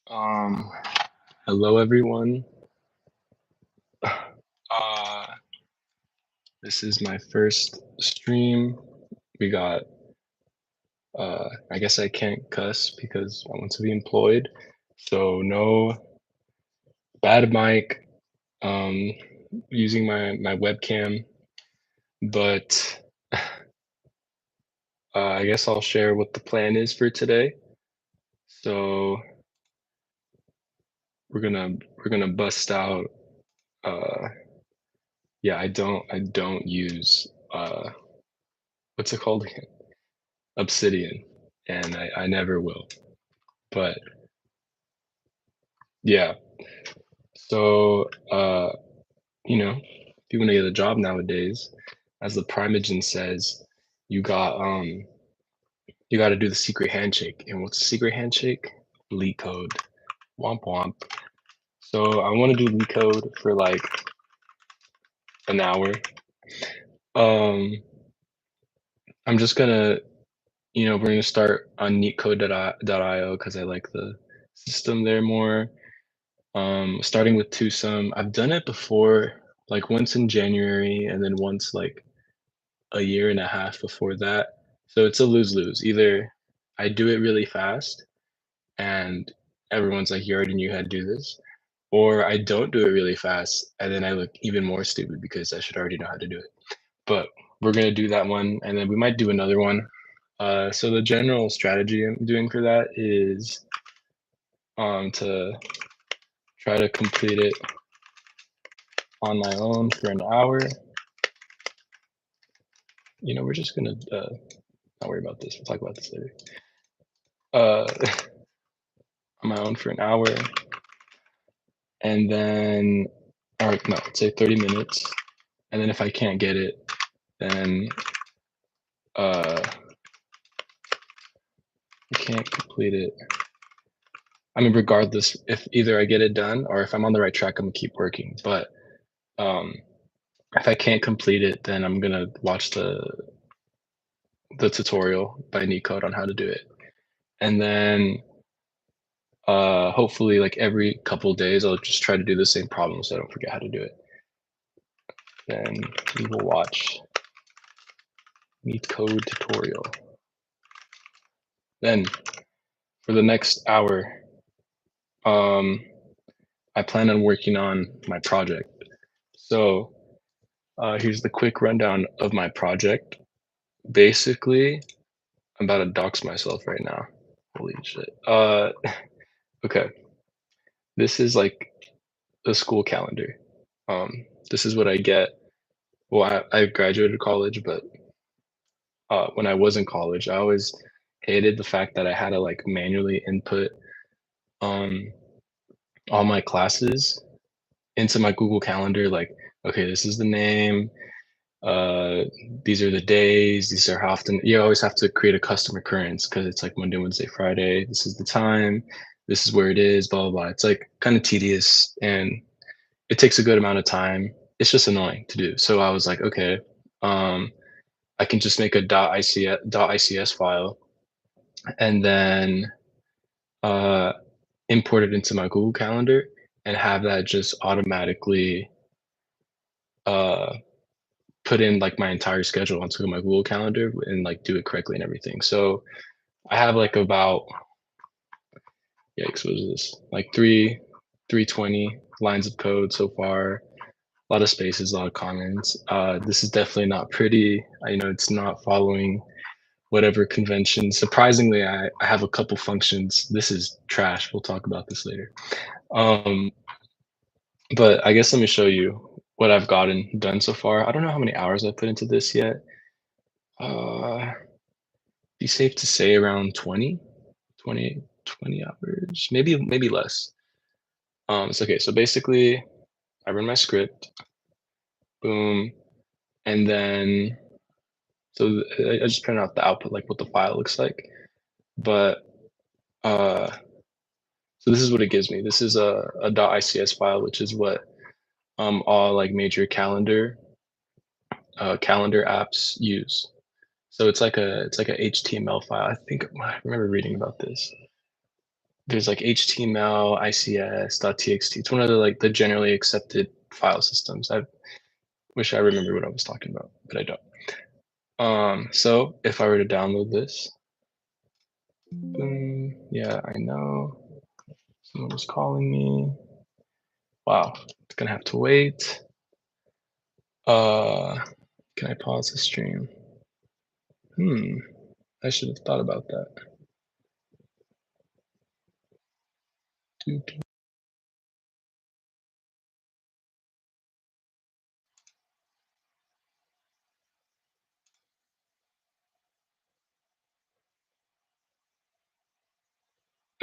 Um, Hello everyone. Uh, this is my first stream. We got, I guess I can't cuss because I want to be employed. So no bad mic, um, using my webcam, but I guess I'll share what the plan is for today. So we're gonna bust out, uh, yeah, I don't use, what's it called again? Obsidian, and I never will. But yeah, so if you want to get a job nowadays, as the Primogen says, you got um you got to do the secret handshake. And what's a secret handshake? Leak code. Womp womp. So I want to do leak code for like an hour. Um, I'm just gonna, we're gonna start on neetcode.io because I like the system there more. Starting with twosome. I've done it before, like once in January and then once like a year and a half before that. So it's a lose-lose. Either I do it really fast and everyone's like, you already knew how to do this, or I don't do it really fast and then I look even more stupid because I should already know how to do it. But we're gonna do that one and then we might do another one. So the general strategy I'm doing for that is to try to complete it on my own for an hour. We're just gonna not worry about this. We'll talk about this later. Uh, on my own for an hour, and then, or no, say 30 minutes, and then if I can't get it, then I can't complete it. I mean, regardless, if either I get it done or if I'm on the right track, I'm gonna keep working. But if I can't complete it, then I'm gonna watch the tutorial by LeetCode on how to do it, and then hopefully like every couple days I'll just try to do the same problem so I don't forget how to do it. Then we will watch LeetCode tutorial. Then for the next hour, I plan on working on my project. So here's the quick rundown of my project. Basically, I'm about to dox myself right now. Holy shit. Okay. This is like the school calendar. This is what I get. Well, I graduated college, but when I was in college, I always hated the fact that I had to like manually input um, all my classes into my Google Calendar. Like, okay, this is the name. Uh, these are the days. These are how often. You always have to create a custom occurrence because it's like Monday, Wednesday, Friday. This is the time. This is where it is. Blah blah blah. It's like kind of tedious and it takes a good amount of time. It's just annoying to do. So I was like, okay, I can just make a .ics file and then import it into my Google Calendar and have that just automatically put in like my entire schedule onto my Google Calendar and like do it correctly and everything. So I have like about, yikes, what is this? Like 320 lines of code so far. A lot of spaces, a lot of comments. This is definitely not pretty. It's not following whatever convention. Surprisingly, I have a couple functions. This is trash. We'll talk about this later. Um, but I guess let me show you what I've gotten done so far. I don't know how many hours I put into this yet. Be safe to say around 20 hours, maybe less. It's okay. So basically, I run my script, boom, and then I just print out the output, like what the file looks like. But uh, so this is what it gives me. This is a .ics file, which is what all like major calendar apps use. So it's like a HTML file. I think I remember reading about this. there's like HTML, ICS, .txt. It's one of the like the generally accepted file systems. I wish I remember what I was talking about, but I don't. So if I were to download this, boom, yeah, I know. Someone was calling me. Wow, it's gonna have to wait. Can I pause the stream? I should have thought about that.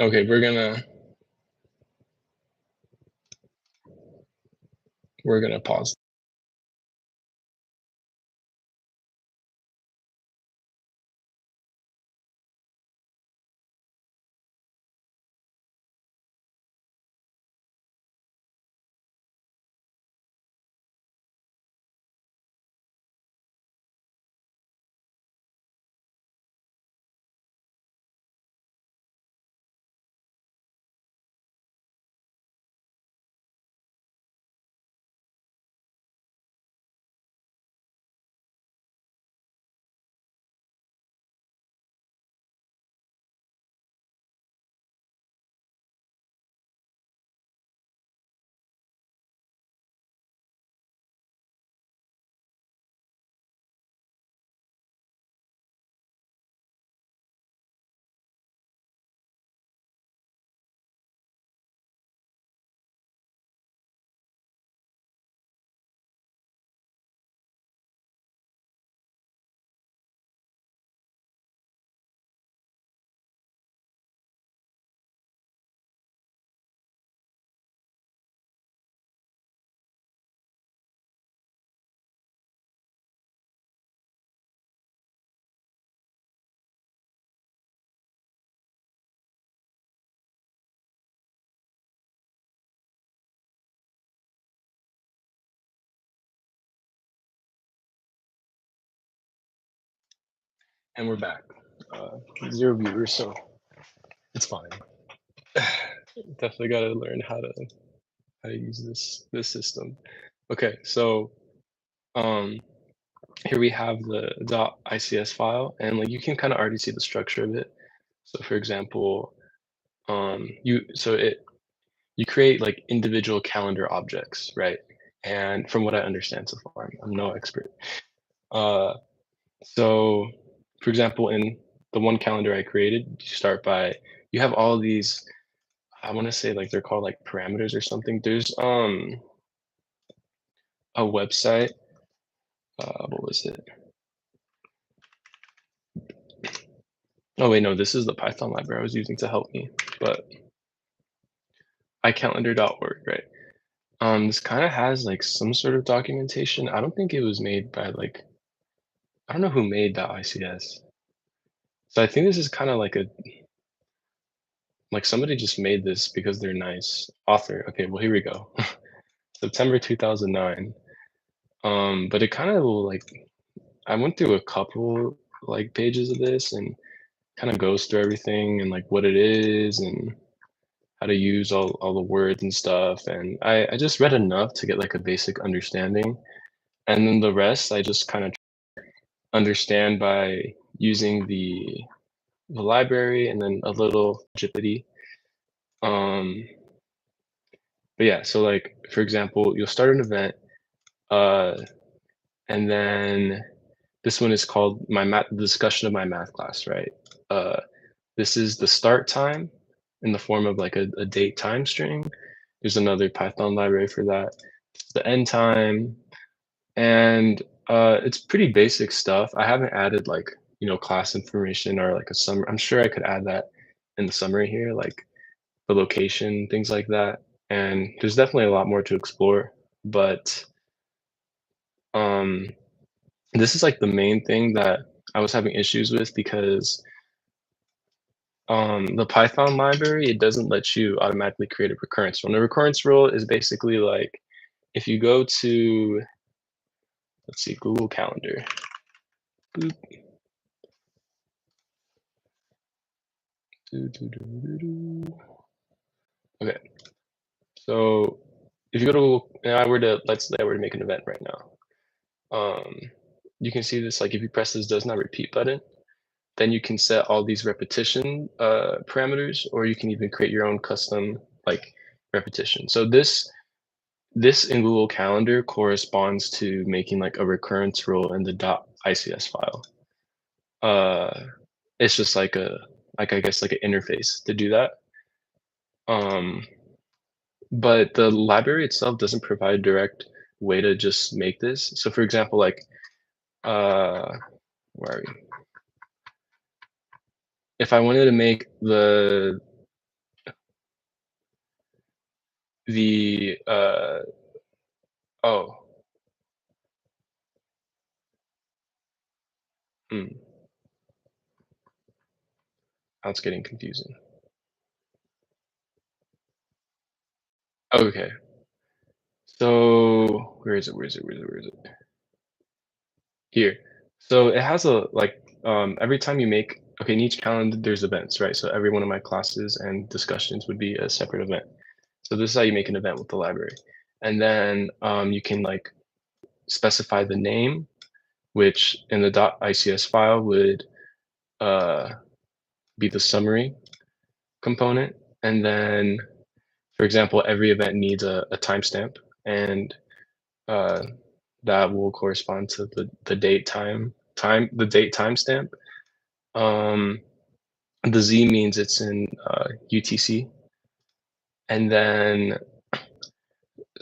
Okay, we're gonna pause. And we're back. 0 viewers, so it's fine. Definitely got to learn how to use this system. Okay, so um, here we have the .ics file, and like you can kind of already see the structure of it. So for example, you create like individual calendar objects, right? And from what I understand so far, I'm no expert. Uh, so for example, in the one calendar I created, you have all these, I want to say like they're called like parameters or something. There's a website, what was it? Oh wait, no, this is the Python library I was using to help me, but iCalendar.org, right? This kind of has like some sort of documentation. I don't think it was made by like, I don't know who made .ics. So I think this is kind of like somebody just made this because they're nice. Author. Okay, well here we go. September 2009. But it kind of like I went through a couple like pages of this and kind of goes through everything and like what it is and how to use all the words and stuff. And I just read enough to get like a basic understanding. And then the rest I just kind of understand by using the library and then a little Agility. Um, but yeah, so like for example, you'll start an event, uh, and then this one is called my math the discussion of my math class, right? Uh, this is the start time in the form of like a date time string. There's another Python library for that. The end time, and it's pretty basic stuff. I haven't added like class information or like a summary. I'm sure I could add that in the summary here, like the location, things like that. And there's definitely a lot more to explore, but um, this is like the main thing that I was having issues with because the Python library, it doesn't let you automatically create a recurrence rule. And a recurrence rule is basically like if you go to, let's see, Google Calendar, boop, Okay, so if you go to, and I were to, let's say I were to make an event right now, you can see this, like if you press this does not repeat button, then you can set all these repetition parameters, or you can even create your own custom like repetition. So this in Google Calendar corresponds to making like a recurrence rule in the .ics file. It's just like a, like I guess like an interface to do that. Um, but the library itself doesn't provide a direct way to just make this. So for example, like where are we? If I wanted to make the oh, hmm, now it's getting confusing. Okay, so where is it? Where is it? Where is it? Where is it? Here. So it has a like every time you make, okay, in each calendar there's events, right? So every one of my classes and discussions would be a separate event. So this is how you make an event with the library. And then you can like specify the name, which in the .ics file would uh, be the summary component. And then, for example, every event needs a timestamp, and uh, that will correspond to the date the date timestamp. Um, the Z means it's in UTC, and then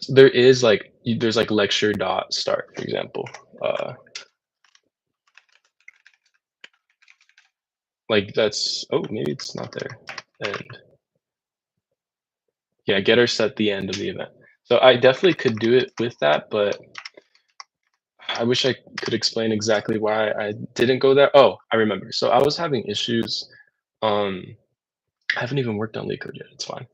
there is like there's like lecture dot start, for example. Like that's, oh, maybe it's not there. And yeah, getter set the end of the event. So I definitely could do it with that, but I wish I could explain exactly why I didn't go there. Oh, I remember. So I was having issues. Um, I haven't even worked on LeetCode yet. It's fine.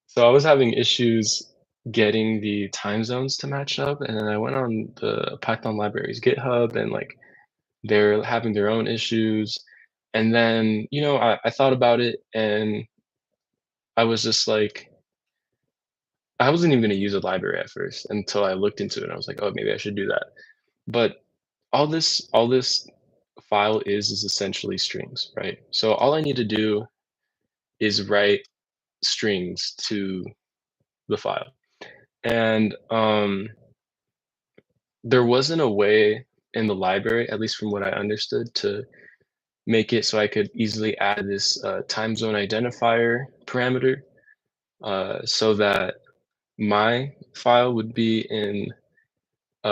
So I was having issues getting the time zones to match up, and then I went on the Python library's GitHub, and like they're having their own issues. And then, I thought about it, and I was just like, I wasn't even gonna use a library at first until I looked into it. And I was like, oh, maybe I should do that. But all this file is essentially strings, right? So all I need to do is write strings to the file. And there wasn't a way in the library, at least from what I understood, to make it so I could easily add this time zone identifier parameter so that my file would be in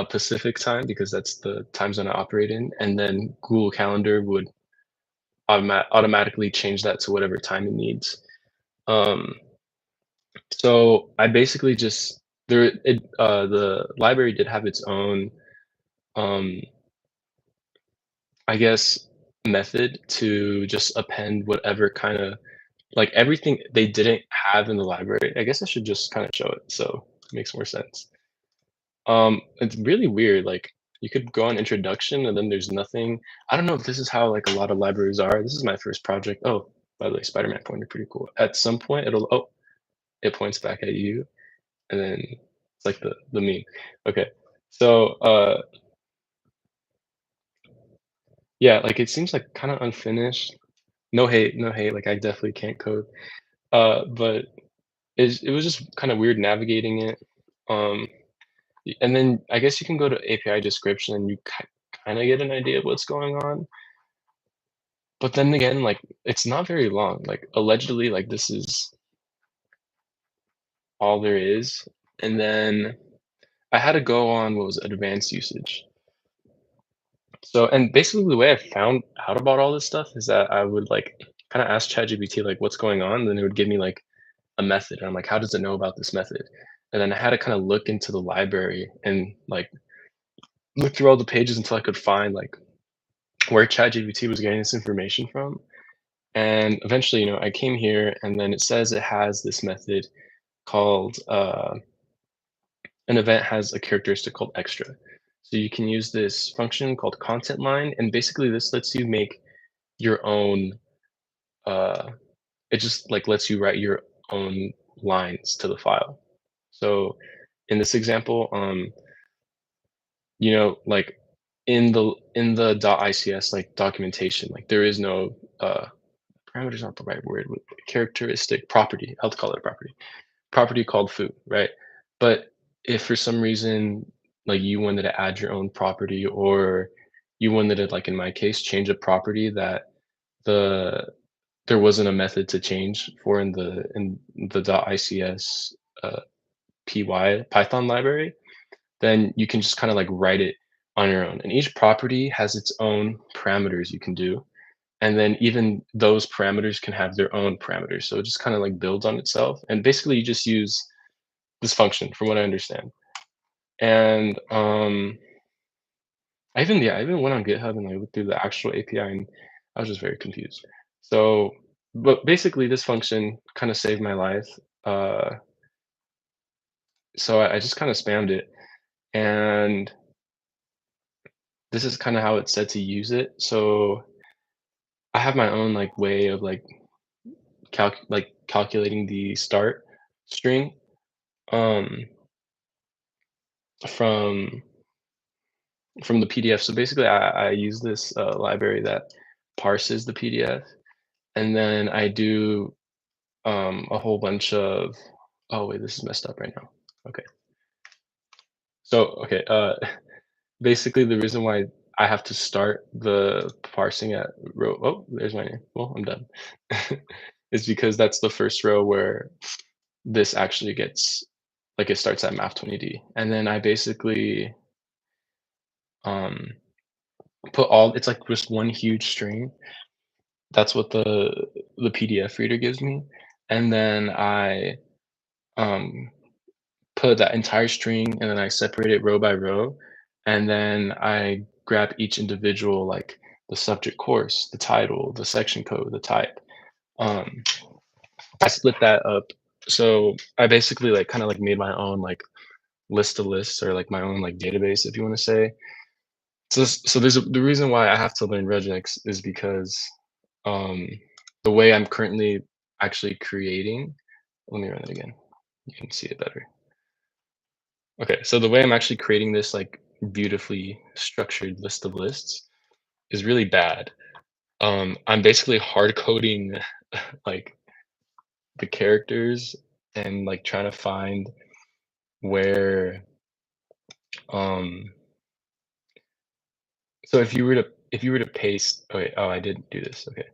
Pacific time, because that's the time zone I operate in, and then Google Calendar would automatically change that to whatever time it needs. Um, so I basically just the library did have its own um, I guess method to just append whatever kind of like everything they didn't have in the library. I guess I should just kind of show it so it makes more sense. It's really weird. Like you could go on introduction and then there's nothing. I don't know if this is how like a lot of libraries are. This is my first project. Oh, by the way, Spider-Man pointer, pretty cool. At some point it'll, oh, it points back at you, and then it's like the meme. Okay. So yeah, like it seems like kind of unfinished. No hate, no hate. Like I definitely can't code. But it was just kind of weird navigating it. Um, and then I guess you can go to API description and you kind of get an idea of what's going on. But then again, like it's not very long. Like allegedly, like this is all there is. And then I had to go on what was advanced usage. So, and basically the way I found out about all this stuff is that I would like kind of ask ChatGPT like what's going on, and then it would give me like a method. And I'm like, how does it know about this method? And then I had to kind of look into the library and like look through all the pages until I could find like where ChatGPT was getting this information from. And eventually, I came here, and then it says it has this method called an event has a characteristic called extra. So you can use this function called content line, and basically this lets you make your own uh, it just like lets you write your own lines to the file. So in this example, like in the .ics like documentation, like there is no parameter is not the right word. Characteristic property. I'll call it a property called foo, right? But if for some reason like you wanted to add your own property, or you wanted to, like in my case, change a property that the there wasn't a method to change for in the .ics uh, py Python library, then you can just kind of like write it on your own. And each property has its own parameters you can do. And then even those parameters can have their own parameters. So it just kind of like builds on itself. And basically you just use this function from what I understand. And I even went on GitHub and I looked through the actual API, and I was just very confused. So, but basically this function kind of saved my life. Uh, so I just kind of spammed it, and this is kind of how it said to use it. So I have my own like way of like calculating the start string um from from the PDF. So basically I use this library that parses the PDF, and then I do a whole bunch of oh wait, this is messed up right now. Okay. So okay, basically the reason why I have to start the parsing at row oh, there's my name. Well, I'm done. Is because that's the first row where this actually gets like it starts at math20d. And then I basically um put all it's like just one huge string. That's what the PDF reader gives me. And then I um put that entire string, and then I separate it row by row, and then I grab each individual, like the subject course, the title, the section code, the type. Um, I split that up. So I basically like kind of like made my own like list of lists, or like my own like database, if you want to say. So there's the reason why I have to learn regex is because um, the way I'm currently actually creating. Let me run it again. You can see it better. Okay, so the way I'm actually creating this like beautifully structured list of lists is really bad. I'm basically hard coding like the characters, and like trying to find where um so if you were to paste okay, oh I didn't do this. Okay.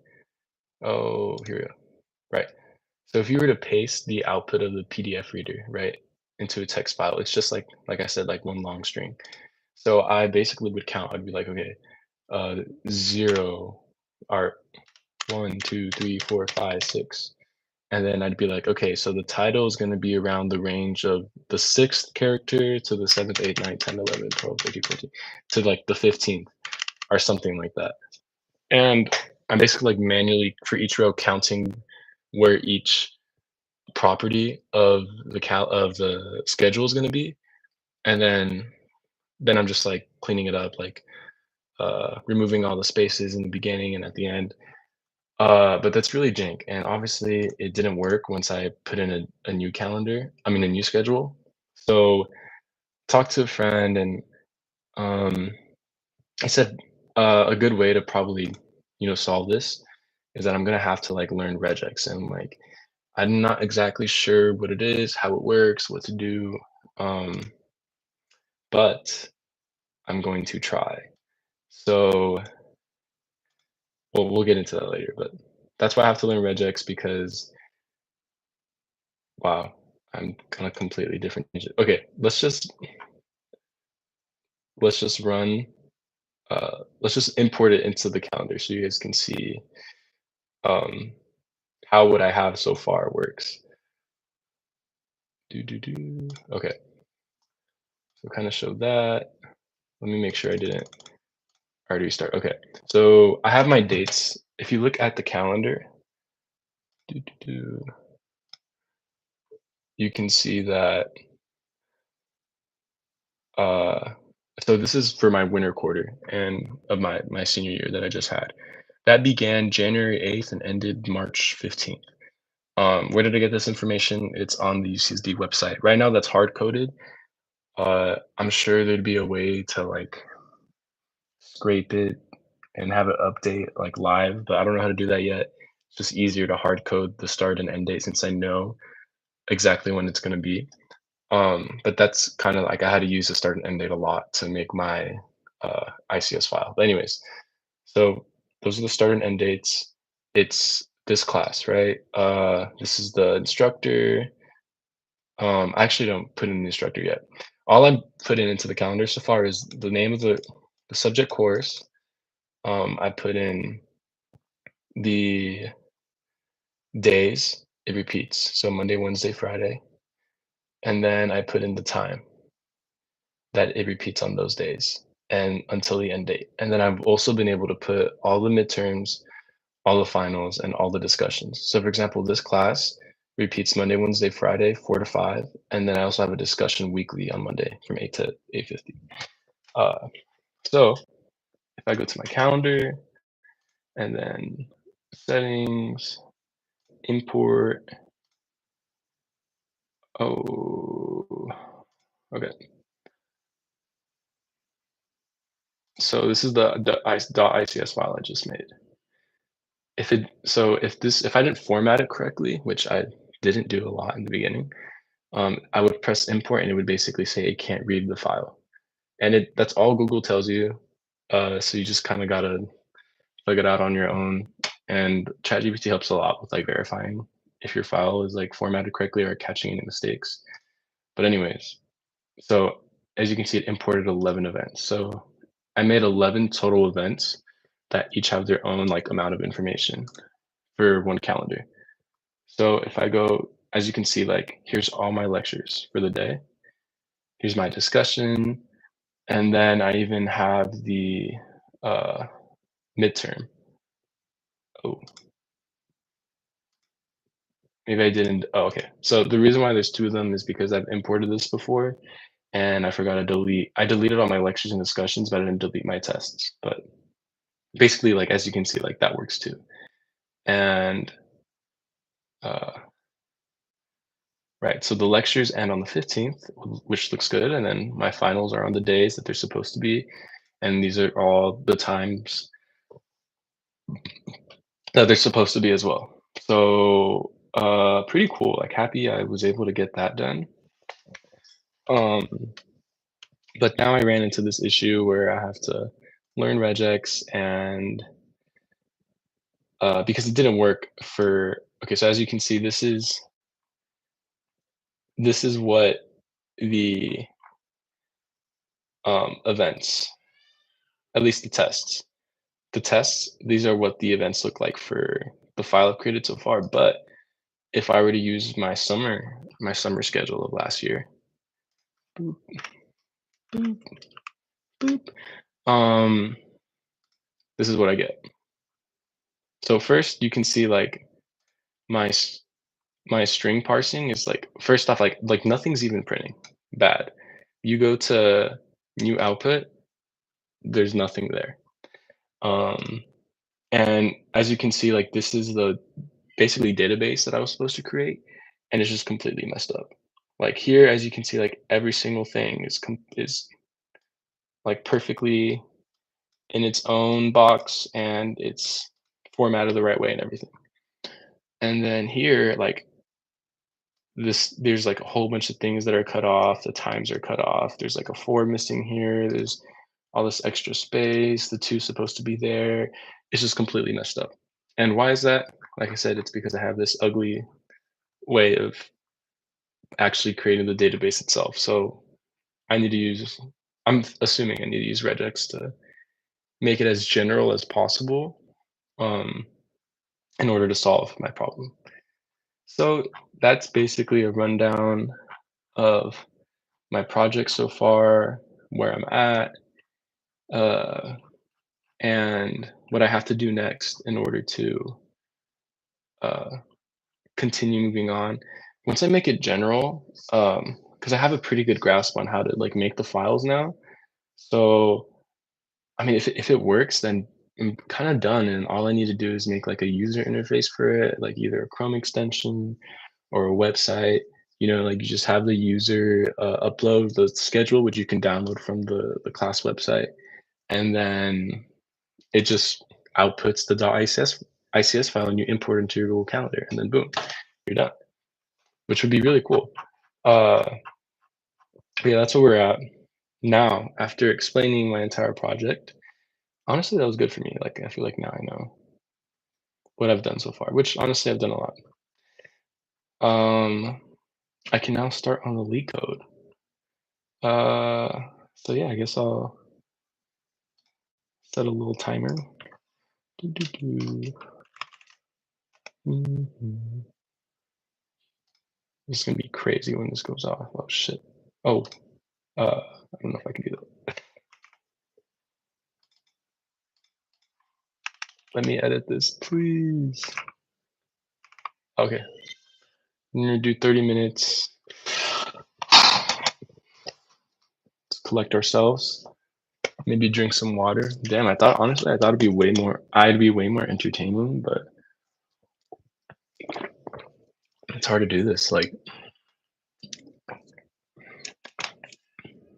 Oh, here we go. Right. So if you were to paste the output of the PDF reader, right, into a text file, it's just like I said, like one long string. So I basically would count. I'd be like, okay, uh, 0 or 1, 2, 3, 4, 5, 6. And then I'd be like, okay, so the title is going to be around the range of the sixth character to the seventh, eighth, ninth, 10, 11, 12, 13, 14, to like the 15th or something like that. And I'm basically like manually for each row counting where each property of the schedule is going to be. And then I'm just like cleaning it up, like removing all the spaces in the beginning and at the end. But that's really jank, and obviously it didn't work once I put in a new calendar. I mean, a new schedule. So talked to a friend, and um, he said a good way to probably solve this is that I'm gonna have to like learn regex, and like I'm not exactly sure what it is, how it works, what to do, um, but I'm going to try. So we'll get into that later, but that's why I have to learn regex because wow, I'm kinda completely different tangent. Okay, let's just run, let's just import it into the calendar so you guys can see, um, how what I have so far works. Do, do, do. Okay, so kinda showed that. Let me make sure I didn't already restart. Okay, so I have my dates. If you look at the calendar, do, do, do, you can see that, uh so this is for my winter quarter and of my senior year that I just had. That began January 8th and ended March 15th. Where did I get this information? It's on the UCSD website. Right now, that's hard coded. I'm sure there'd be a way to like scrape it and have it update like live, but I don't know how to do that yet. It's just easier to hard code the start and end date since I know exactly when it's going to be. But that's kind of like I had to use the start and end date a lot to make my ICS file. But anyways, so those are the start and end dates. It's this class, right? This is the instructor. I actually don't put in the instructor yet. All I'm putting into the calendar so far is the name of the subject course. I put in the days it repeats, so Monday, Wednesday, Friday, and then I put in the time that it repeats on those days and until the end date. And then I've also been able to put all the midterms, all the finals, and all the discussions. So for example, this class repeats Monday, Wednesday, Friday, 4 to 5, and then I also have a discussion weekly on Monday from 8 to 8:50. So if I go to my calendar and then settings, import, oh, okay. So this is the .ics file I just made. If I didn't format it correctly, which I didn't do a lot in the beginning, I would press import and it would basically say it can't read the file. And that's all Google tells you. So you just kind of gotta figure it out on your own. And ChatGPT helps a lot with like verifying if your file is like formatted correctly or catching any mistakes. But anyways, so as you can see, it imported 11 events. So I made 11 total events that each have their own like amount of information for one calendar. So if I go, as you can see, like here's all my lectures for the day. Here's my discussion. And then I even have the uh, midterm. Oh, maybe I didn't. Oh, okay. So the reason why there's two of them is because I've imported this before and I forgot to delete. I deleted all my lectures and discussions, but I didn't delete my tests. But basically, like as you can see, like that works too. And uh, right, so the lectures end on the 15th, which looks good, and then my finals are on the days that they're supposed to be, and these are all the times that they're supposed to be as well. So pretty cool. Like happy I was able to get that done. Um, but now I ran into this issue where I have to learn regex and because it didn't work for okay, so as you can see, this is what the events, at least the tests, these are what the events look like for the file I've created so far. But if I were to use my summer schedule of last year, boop, boop, boop, this is what I get. So first you can see like my my string parsing is like first off like nothing's even printing. Bad. You go to new output, there's nothing there. Um, and as you can see, like this is the basically database that I was supposed to create, and it's just completely messed up. Like here, as you can see, like every single thing is like perfectly in its own box and it's formatted the right way and everything. And then here, like there's like a whole bunch of things that are cut off. The times are cut off. There's like a 4 missing here. There's all this extra space. The 2's supposed to be there. It's just completely messed up. And why is that? Like I said, it's because I have this ugly way of actually creating the database itself. So I need to use, I'm assuming I need to use regex to make it as general as possible um, in order to solve my problem. So that's basically a rundown of my project so far, where I'm at, uh, and what I have to do next in order to uh, continue moving on. Once I make it general, because I have a pretty good grasp on how to like make the files now. So, I mean, if it works, then I'm kind of done, and all I need to do is make like a user interface for it, like either a Chrome extension or a website. Like you just have the user upload the schedule, which you can download from the class website, and then it just outputs the .ics file, and you import it into your Google Calendar, and then boom, you're done, which would be really cool. Uh, yeah, that's where we're at now. After explaining my entire project, honestly, that was good for me. Like, I feel like now I know what I've done so far, which honestly I've done a lot. Um, I can now start on the leak code. So yeah, I guess I'll set a little timer. Doo-doo-doo. Mhm. This is gonna be crazy when this goes off. Oh shit. Oh, I don't know if I can do that. Let me edit this, please. Okay, I'm gonna do 30 minutes. Let's collect ourselves. Maybe drink some water. Damn, honestly, I thought I'd be way more entertaining, but it's hard to do this. Like,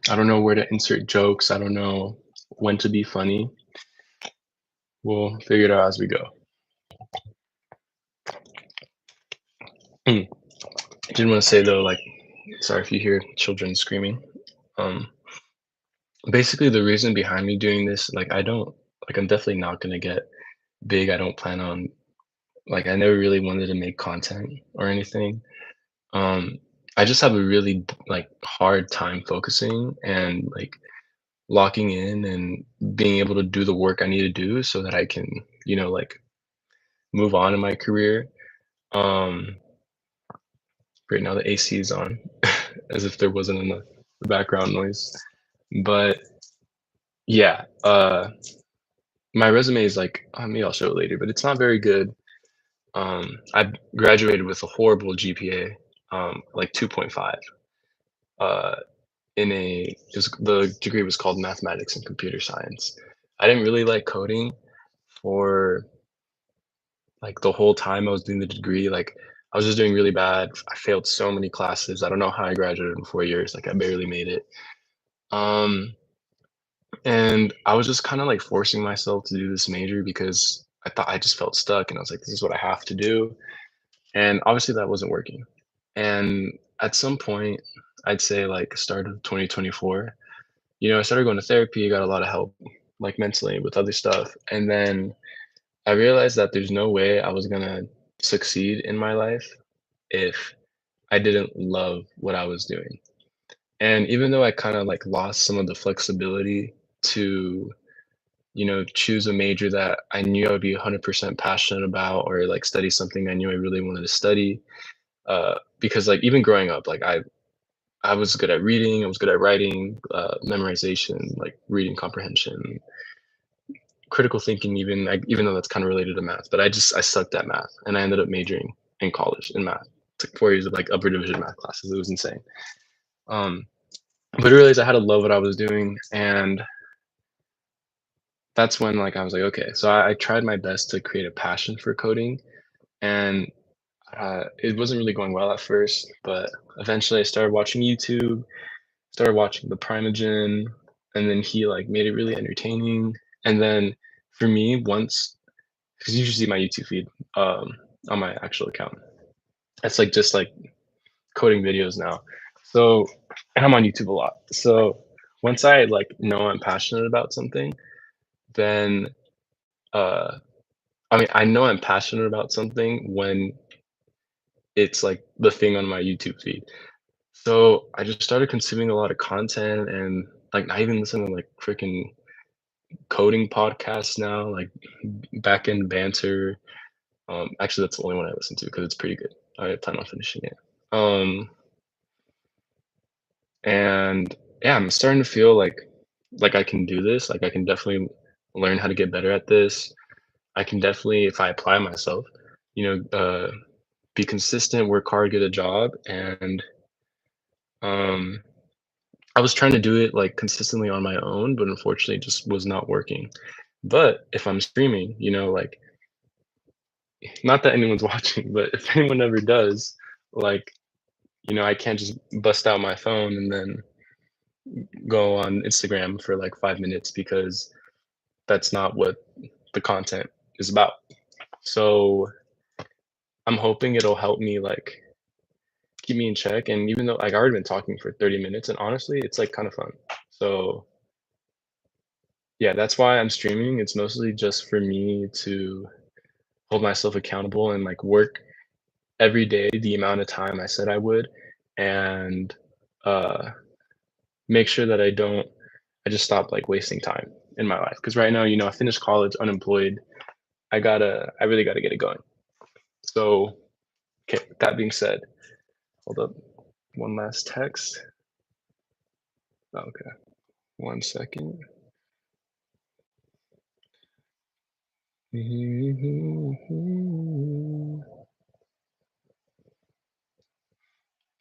I don't know where to insert jokes. I don't know when to be funny. We'll figure it out as we go. I did want to say though, like, sorry if you hear children screaming. Um, Basically, the reason behind me doing this, like, I'm definitely not gonna get big. I don't plan on, like, I never really wanted to make content or anything. Um, I just have a really like hard time focusing and like locking in and being able to do the work I need to do so that I can, like move on in my career. Um, right now the AC is on, as if there wasn't enough background noise. But yeah, my resume is like, maybe I'll show it later, but it's not very good. I graduated with a horrible GPA, like 2.5. Uh, the degree was called mathematics and computer science. I didn't really like coding for like the whole time I was doing the degree. Like I was just doing really bad. I failed so many classes. I don't know how I graduated in 4 years. Like I barely made it. Um, and I was just kind of like forcing myself to do this major because I thought I just felt stuck and I was like, this is what I have to do. And obviously that wasn't working. And at some point, I'd say like start of 2024, I started going to therapy, got a lot of help, like mentally with other stuff. And then I realized that there's no way I was gonna succeed in my life if I didn't love what I was doing. And even though I kind of like lost some of the flexibility to, choose a major that I knew I would be 100% passionate about or like study something I knew I really wanted to study, because like even growing up, like I was good at reading, I was good at writing, memorization, like reading comprehension, critical thinking, even though that's kind of related to math. But I sucked at math, and I ended up majoring in college in math. Took 4 years of like upper division math classes. It was insane. Um, but I realized I had to love what I was doing, and that's when like I was like, okay. So I tried my best to create a passion for coding, and it wasn't really going well at first, but eventually I started watching YouTube, started watching the Primeagen, and then he like made it really entertaining. And then for me, once because you should see my YouTube feed on my actual account. It's like just like coding videos now. So and I'm on YouTube a lot. So once I like know I'm passionate about something, then uh I mean I know I'm passionate about something when it's like the thing on my YouTube feed. So I just started consuming a lot of content and like not even listening to like freaking coding podcasts now, like back end banter. Actually, that's the only one I listen to because it's pretty good. I plan on finishing it. And yeah, I'm starting to feel like I can do this. Like I can definitely learn how to get better at this. I can definitely, if I apply myself, you be consistent, work hard, get a job, and um, I was trying to do it like consistently on my own, but unfortunately, it just was not working. But if I'm streaming, you know, like, not that anyone's watching, but if anyone ever does, like, you know, I can't just bust out my phone and then go on Instagram for like 5 minutes because that's not what the content is about. So I'm hoping it'll help me like keep me in check. And even though like I already been talking for 30 minutes, and honestly, it's like kind of fun. So yeah, that's why I'm streaming. It's mostly just for me to hold myself accountable and like work every day the amount of time I said I would, and uh, make sure that I just stop like wasting time in my life. Because right now, you know, I finished college unemployed. I really gotta get it going. So, okay, with that being said, hold up, one last text. Okay, 1 second.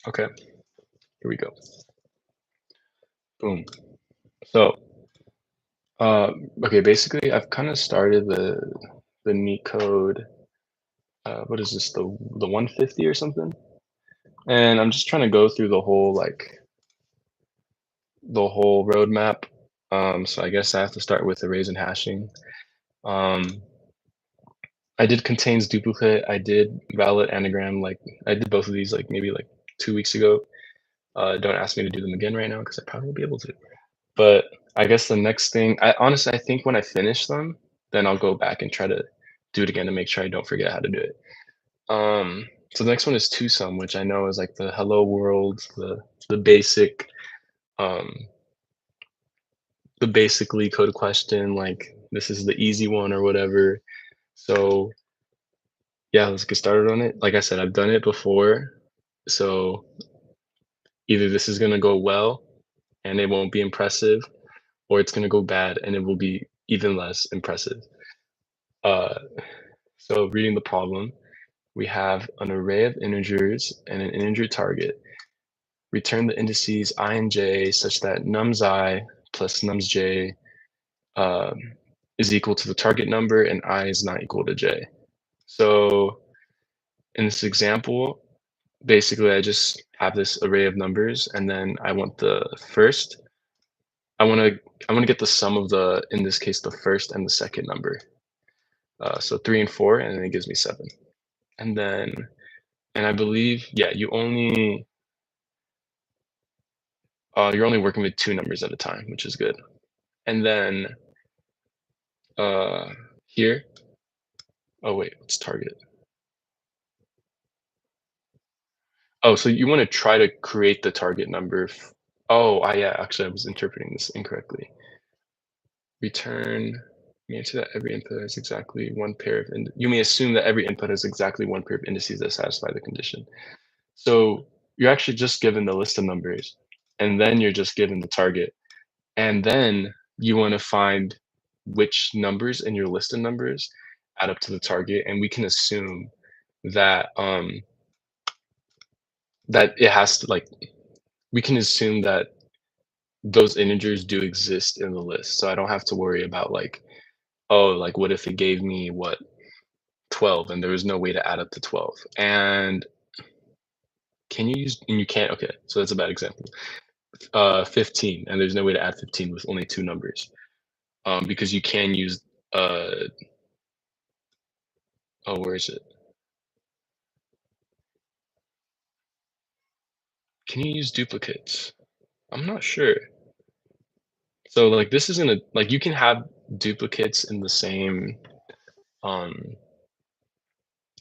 Okay, here we go. Boom. So, uh, okay, basically, I've kind of started the neat code. What is this? The 150 or something? And I'm just trying to go through the whole roadmap. So I guess I have to start with arrays and hashing. Um, I did contains duplicate. I did valid anagram. Like I did both of these like maybe like 2 weeks ago. Don't ask me to do them again right now because I probably won't be able to. But I guess the next thing, I honestly, I think when I finish them, then I'll go back and try to do it again to make sure I don't forget how to do it. So the next one is two sum, which I know is like the hello world, the basic, um, the basically code question. Like this is the easy one or whatever. So yeah, let's get started on it. Like I said, I've done it before, so either this is gonna go well and it won't be impressive, or it's gonna go bad and it will be even less impressive. Uh, so reading the problem, we have an array of integers and an integer target. Return the indices I and j such that nums I plus nums j um, is equal to the target number and I is not equal to j. So in this example, basically I just have this array of numbers and then I want the first, I want to I want to get the sum of the, in this case, the first and the second number. So 3 and 4, and then it gives me 7. And then, and I believe, yeah, you're only working with two numbers at a time, which is good. And then uh, here, oh wait, what's target? Oh, so you want to try to create the target number. Oh, yeah, actually, I was interpreting this incorrectly. Return, you answer that every input has exactly one pair of, you may assume that every input has exactly one pair of indices that satisfy the condition. So you're actually just given the list of numbers, and then you're just given the target. And then you want to find which numbers in your list of numbers add up to the target. And we can assume that that it has to like, we can assume that those integers do exist in the list. So I don't have to worry about like, oh, like what if it gave me what 12 and there was no way to add up to 12. And can you use, and you can't, okay, so that's a bad example. 15, and there's no way to add 15 with only two numbers. Because you can use oh, where is it? Can you use duplicates? I'm not sure. So like this isn't a, like you can have duplicates in the same um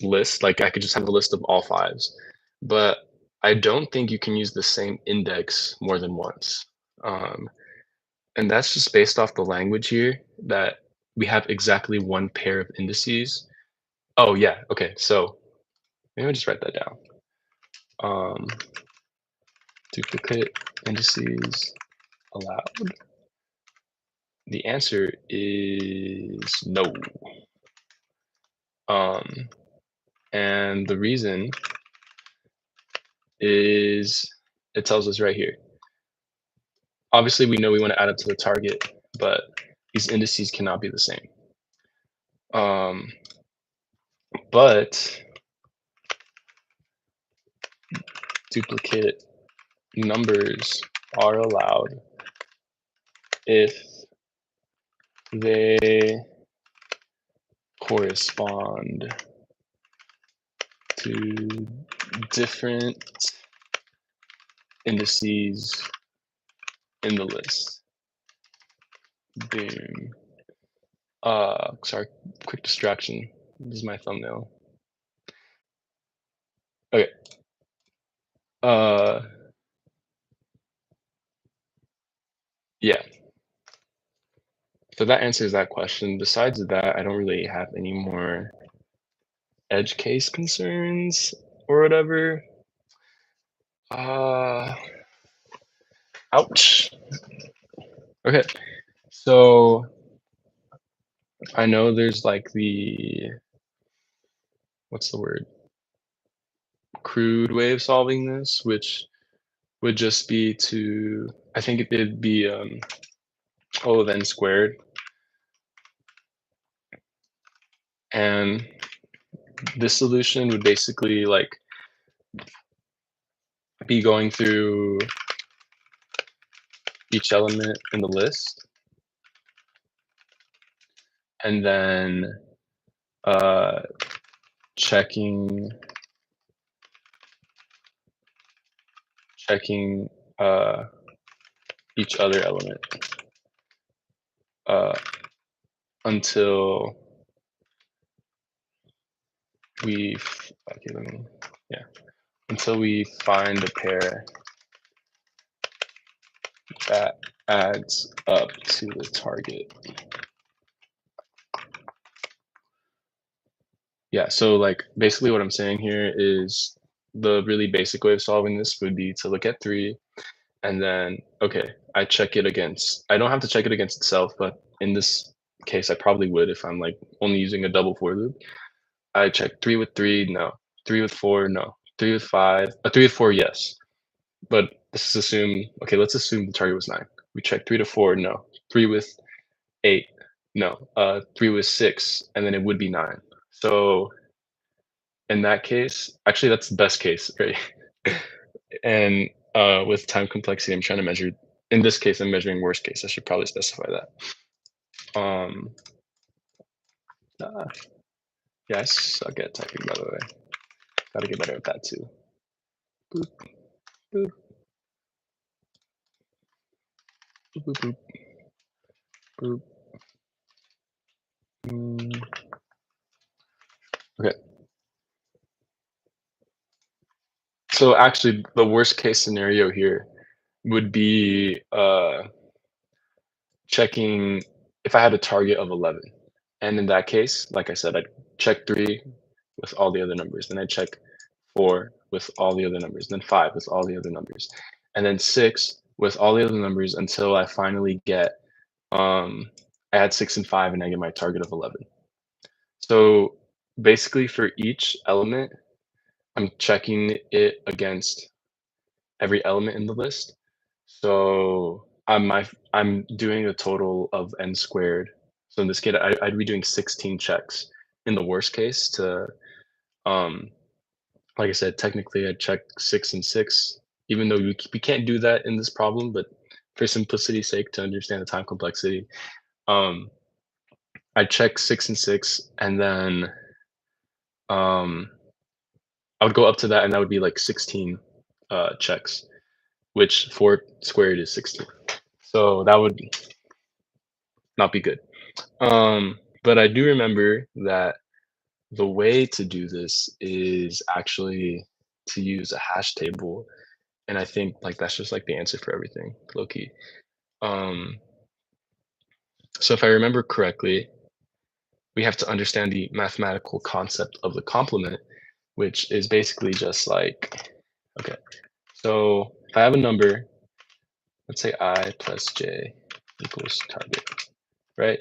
list. Like I could just have a list of all fives, but I don't think you can use the same index more than once. Um, and that's just based off the language here that we have exactly one pair of indices. Oh yeah, okay. So maybe I'll just write that down. Um, duplicate indices allowed. The answer is no. Um, and the reason is it tells us right here. Obviously, we know we want to add up to the target, but these indices cannot be the same. But duplicate numbers are allowed if they correspond to different indices in the list. Boom. Sorry, quick distraction. This is my thumbnail. Okay. Yeah. So that answers that question. Besides that, I don't really have any more edge case concerns or whatever. Ouch. Okay. So I know there's like what's the word? Crude way of solving this, which would just be I think it'd be O of n squared. And this solution would basically like be going through each element in the list and then checking each other element until until we find a pair that adds up to the target. Yeah, so like basically what I'm saying here is the really basic way of solving this would be to look at 3 and then, okay, I check it against, I don't have to check it against itself, but in this case, I probably would if I'm like only using a double for loop. I check 3 with 3, no. 3 with 4, no. 3 with 5, 3 with 4, yes. But let's assume, okay, let's assume the target was 9. We check 3 to 4, no. 3 with 8, no. 3 with 6, and then it would be 9. So in that case, actually that's the best case, right? And with time complexity, I'm trying to measure, in this case, I'm measuring worst case. I should probably specify that. Yeah, I suck at typing, by the way. Gotta get better at that too. Boop, boop. Boop, boop, boop. Boop. Okay. So actually, the worst case scenario here would be checking if I had a target of 11. And in that case, like I said, I'd check 3 with all the other numbers. Then I'd check 4 with all the other numbers. Then 5 with all the other numbers. And then 6 with all the other numbers until I finally get, I had 6 and 5 and I get my target of 11. So basically for each element, I'm checking it against every element in the list. So I'm doing a total of n squared. So in this case, I'd be doing 16 checks in the worst case to, like I said, technically I'd check 6 and 6, even though we can't do that in this problem, but for simplicity's sake, to understand the time complexity, I'd check 6 and 6, and then I would go up to that, and that would be like 16 checks, which 4 squared is 16. So that would not be good. But I do remember that the way to do this is actually to use a hash table. And I think like that's just like the answer for everything, low key. So if I remember correctly, we have to understand the mathematical concept of the complement, which is basically just like, okay, so if I have a number, let's say I plus j equals target, right?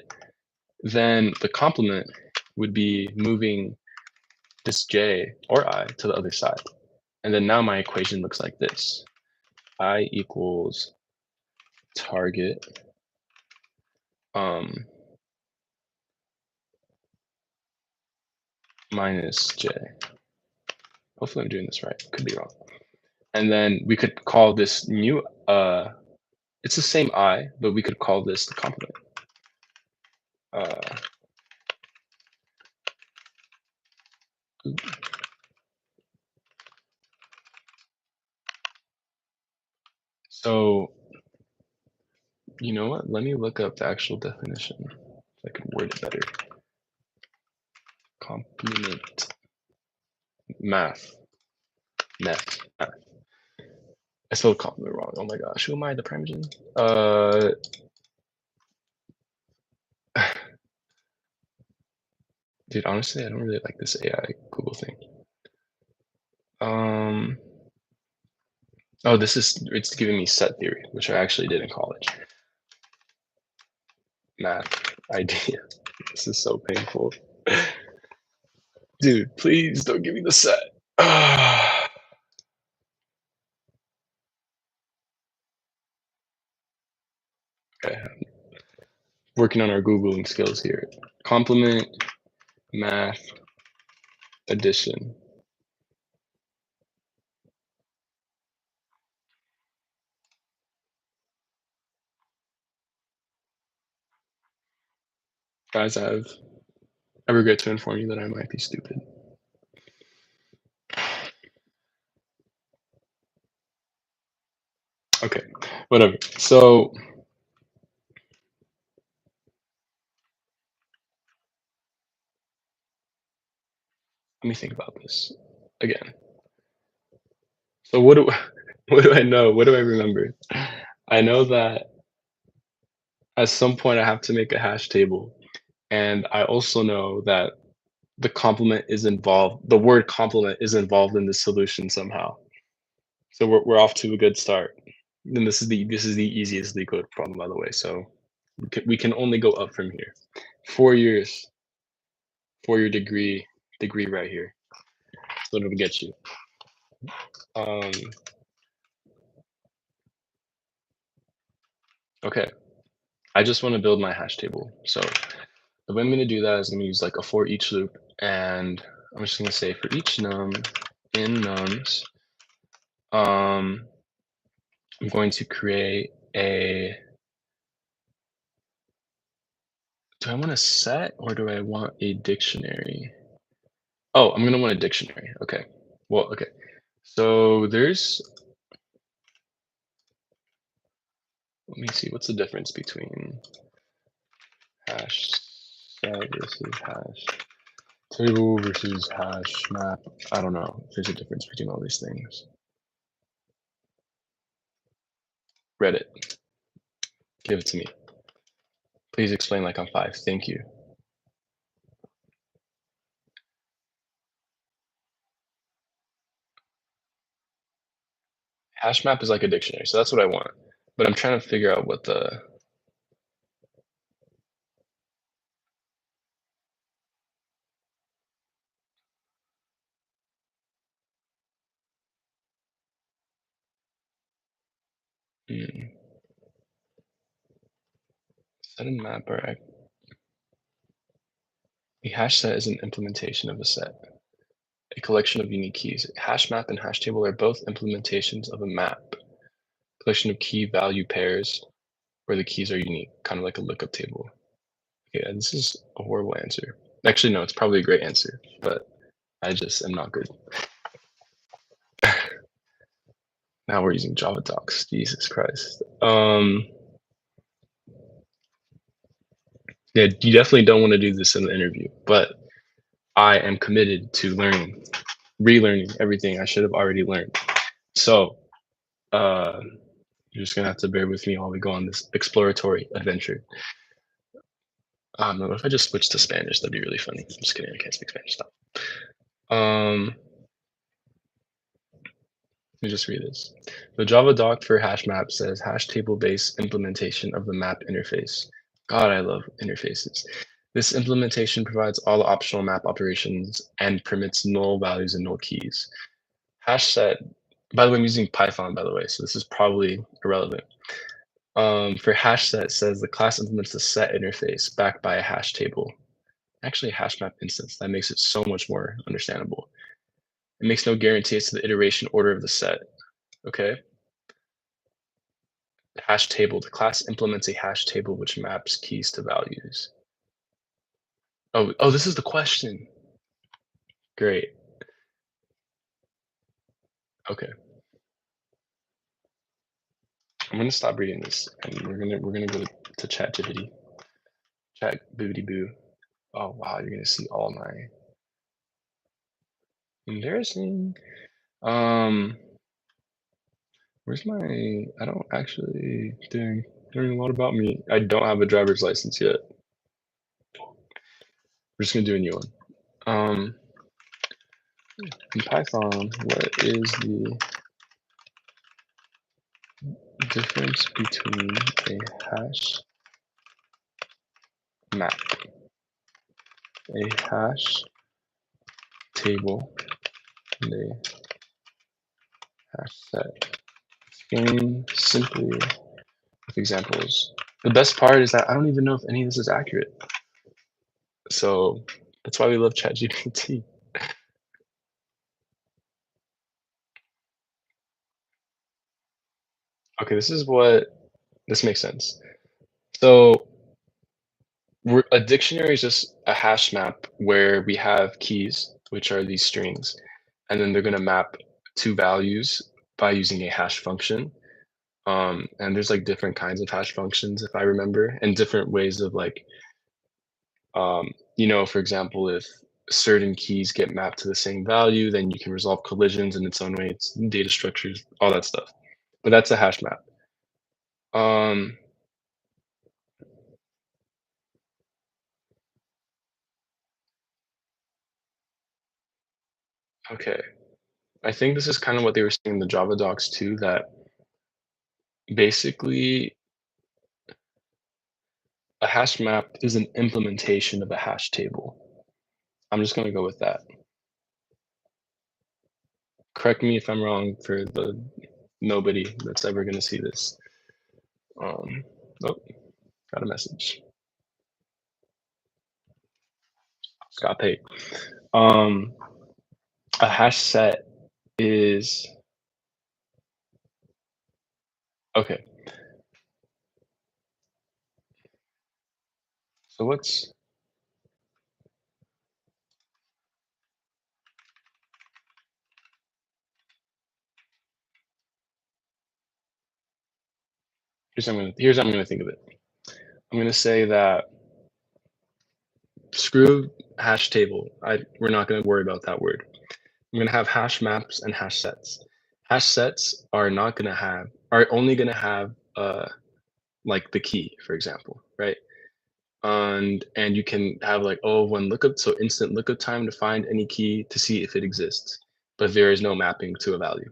Then the complement would be moving this j or I to the other side. And then now my equation looks like this. I equals target um, minus j. Hopefully I'm doing this right. Could be wrong. And then we could call this new, it's the same I, but we could call this the complement. So, you know what? Let me look up the actual definition so I can word it better. Complement. Math. I spelled complement wrong. Oh my gosh. Who am I, the primogen? Dude, honestly, I don't really like this AI Google thing. Oh, it's giving me set theory, which I actually did in college. Math idea. This is so painful. Dude, please don't give me the set. Okay, working on our Googling skills here. Complement, math, addition. Guys, I regret to inform you that I might be stupid. Okay, whatever. So let me think about this again. So what do I know? What do I remember? I know that at some point I have to make a hash table, and I also know that the complement is involved. The word complement is involved in the solution somehow. So we're off to a good start. And this is the easiest LEETCODE problem, by the way. So we can only go up from here. 4 years, 4 year degree right here. That's what it'll get you. Um, okay, I just want to build my hash table. So the way I'm going to do that is I'm going to use like a for each loop, and I'm just going to say for each num in nums, I'm going to create a. Do I want a set or do I want a dictionary? Oh, I'm gonna want a dictionary. Okay. Well, okay. So let me see, what's the difference between hash set versus hash table versus hash map? I don't know if there's a difference between all these things. Reddit, give it to me. Please explain like I'm 5. Thank you. Hash map is like a dictionary, so that's what I want. But I'm trying to figure out what the set and map are a hash set is an implementation of a set. A collection of unique keys. Hash map and hash table are both implementations of a map. Collection of key value pairs where the keys are unique, kind of like a lookup table. Yeah, this is a horrible answer. Actually, no, it's probably a great answer, but I just am not good. Now we're using Java docs. Jesus Christ. Yeah, you definitely don't want to do this in the interview, but I am committed to relearning everything I should have already learned. So, you're just gonna have to bear with me while we go on this exploratory adventure. What if I just switch to Spanish? That'd be really funny. I'm just kidding. I can't speak Spanish. Stop. Let me just read this. The Java doc for hash map says hash table based implementation of the map interface. God, I love interfaces. This implementation provides all the optional map operations and permits null values and null keys. Hash set, by the way, I'm using Python, by the way, so this is probably irrelevant. For hash set says the class implements the set interface backed by a hash table. Actually, a hash map instance. That makes it so much more understandable. It makes no guarantee as to the iteration order of the set. Okay. The hash table. The class implements a hash table which maps keys to values. Oh, this is the question. Great. Okay. I'm gonna stop reading this and we're gonna go to ChatGPT. Chat boobity boo. Oh wow, you're gonna see all my embarrassing. Um, where's my? I don't actually. Dang, learning a lot about me. I don't have a driver's license yet. We're just gonna do a new one. In Python, what is the difference between a hash map, a hash table, and a hash set? Explain simply with examples. The best part is that I don't even know if any of this is accurate. So that's why we love ChatGPT. Okay, this makes sense. So a dictionary is just a hash map where we have keys, which are these strings, and then they're going to map two values by using a hash function. And there's like different kinds of hash functions, if I remember, and different ways of like, for example, if certain keys get mapped to the same value, then you can resolve collisions in its own way. It's data structures, all that stuff. But that's a hash map. Um, okay. I think this is kind of what they were saying in the Java docs too, that basically a hash map is an implementation of a hash table. I'm just gonna go with that. Correct me if I'm wrong for the nobody that's ever gonna see this. Um, oh, got a message. Got paid. Um, a hash set is okay. So here's how I'm gonna think of it. I'm gonna say that screw hash table. We're not gonna worry about that word. I'm gonna have hash maps and hash sets. Hash sets are only gonna have like the key, for example, right? And you can have like one lookup, so instant lookup time to find any key to see if it exists, but there is no mapping to a value,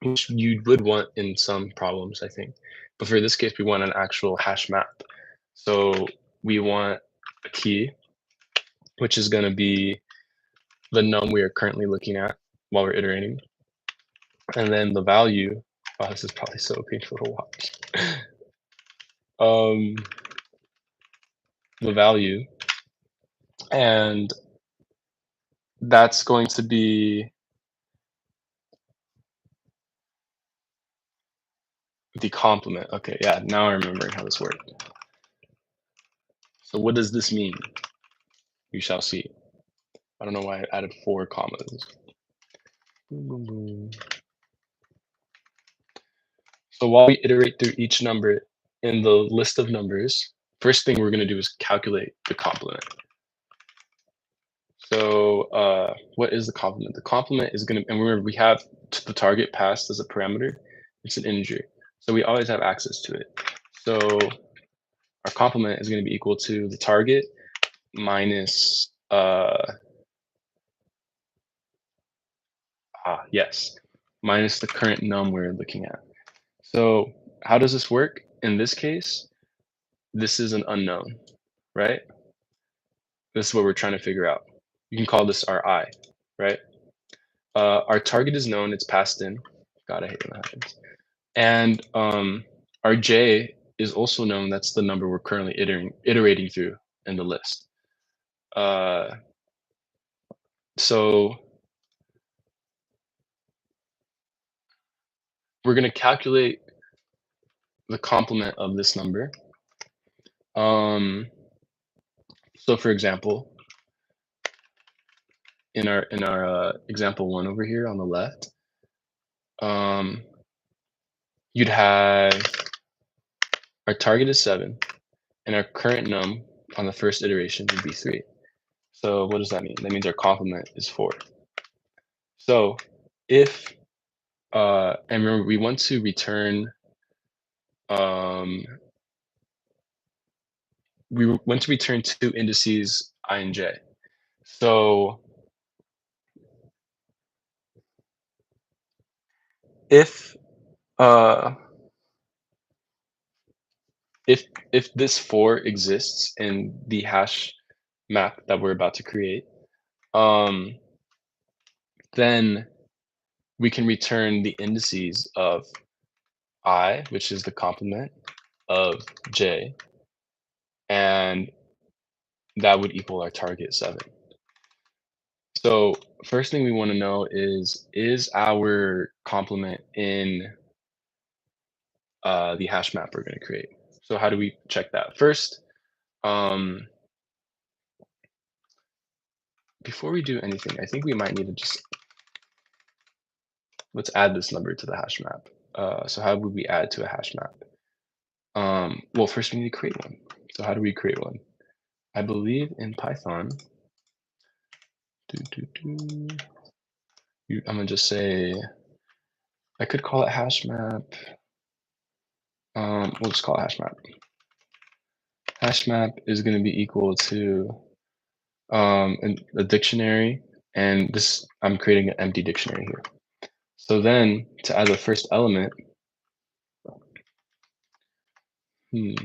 which you would want in some problems, I think. But for this case, we want an actual hash map. So we want a key, which is going to be the num we are currently looking at while we're iterating. And then the value, wow, this is probably so painful to watch. um, the value, and that's going to be the complement. Okay, yeah, now I'm remembering how this worked. So what does this mean? We shall see. I don't know why I added 4 commas. Boom, boom, boom. So while we iterate through each number in the list of numbers, first thing we're going to do is calculate the complement. So what is the complement? The complement is going to, and remember we have the target passed as a parameter. It's an integer. So we always have access to it. So our complement is going to be equal to the target minus, minus the current num we're looking at. So how does this work? In this case, this is an unknown, right? This is what we're trying to figure out. You can call this our I, right? Our target is known, it's passed in. God, I hate when that happens. And Our j is also known, that's the number we're currently iterating through in the list. Uh, so we're going to calculate the complement of this number. So for example, in our example one over here on the left, um, you'd have our target is 7, and our current num on the first iteration would be 3. So what does that mean? That means our complement is 4. So if and remember, we want to return um, two indices I and j. So if uh, if this 4 exists in the hash map that we're about to create, um, then we can return the indices of I, which is the complement of j, and that would equal our target 7. So first thing we want to know is our complement in the hash map we're going to create. So how do we check that? First, um, before we do anything, I think we might need to just, let's add this number to the hash map. So how would we add to a hash map? Well, first we need to create one. So how do we create one? I believe in Python, I'm gonna just say, I could call it hash map. We'll just call it hash map. Hash map is gonna be equal to a dictionary, and this, I'm creating an empty dictionary here. So then to add the first element, I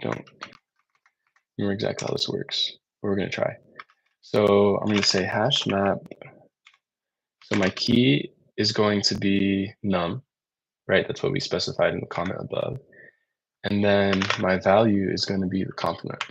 don't remember exactly how this works, but we're gonna try. So I'm gonna say hash map. So my key is going to be num, right? That's what we specified in the comment above. And then my value is going to be the complement.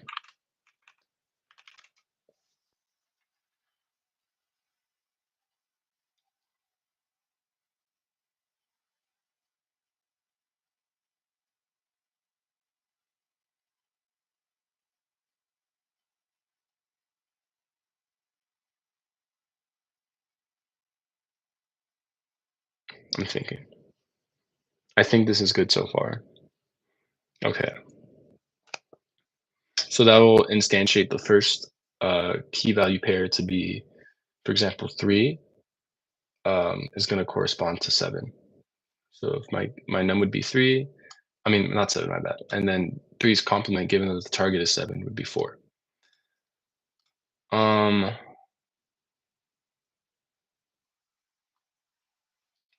I'm thinking. I think this is good so far. Okay. So that will instantiate the first key value pair to be, for example, 3 is going to correspond to 7. So if my num would be 3, I mean, not 7, my bad. And then 3's complement, given that the target is 7, would be 4.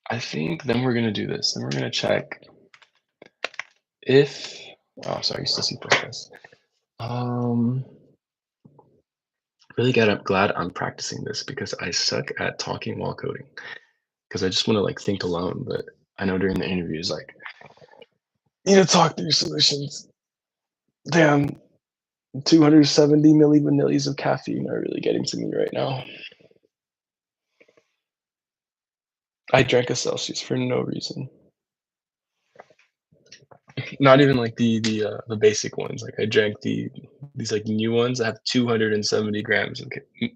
I think then we're going to do this. Then we're going to check if, oh, sorry, still C++. Really glad I'm practicing this because I suck at talking while coding. Because I just want to like think alone, but I know during the interviews, like, you need to talk through solutions. Damn, 270 millivanillies of caffeine are really getting to me right now. I drank a Celsius for no reason. Not even like the basic ones. Like I drank these like new ones that have 270 grams of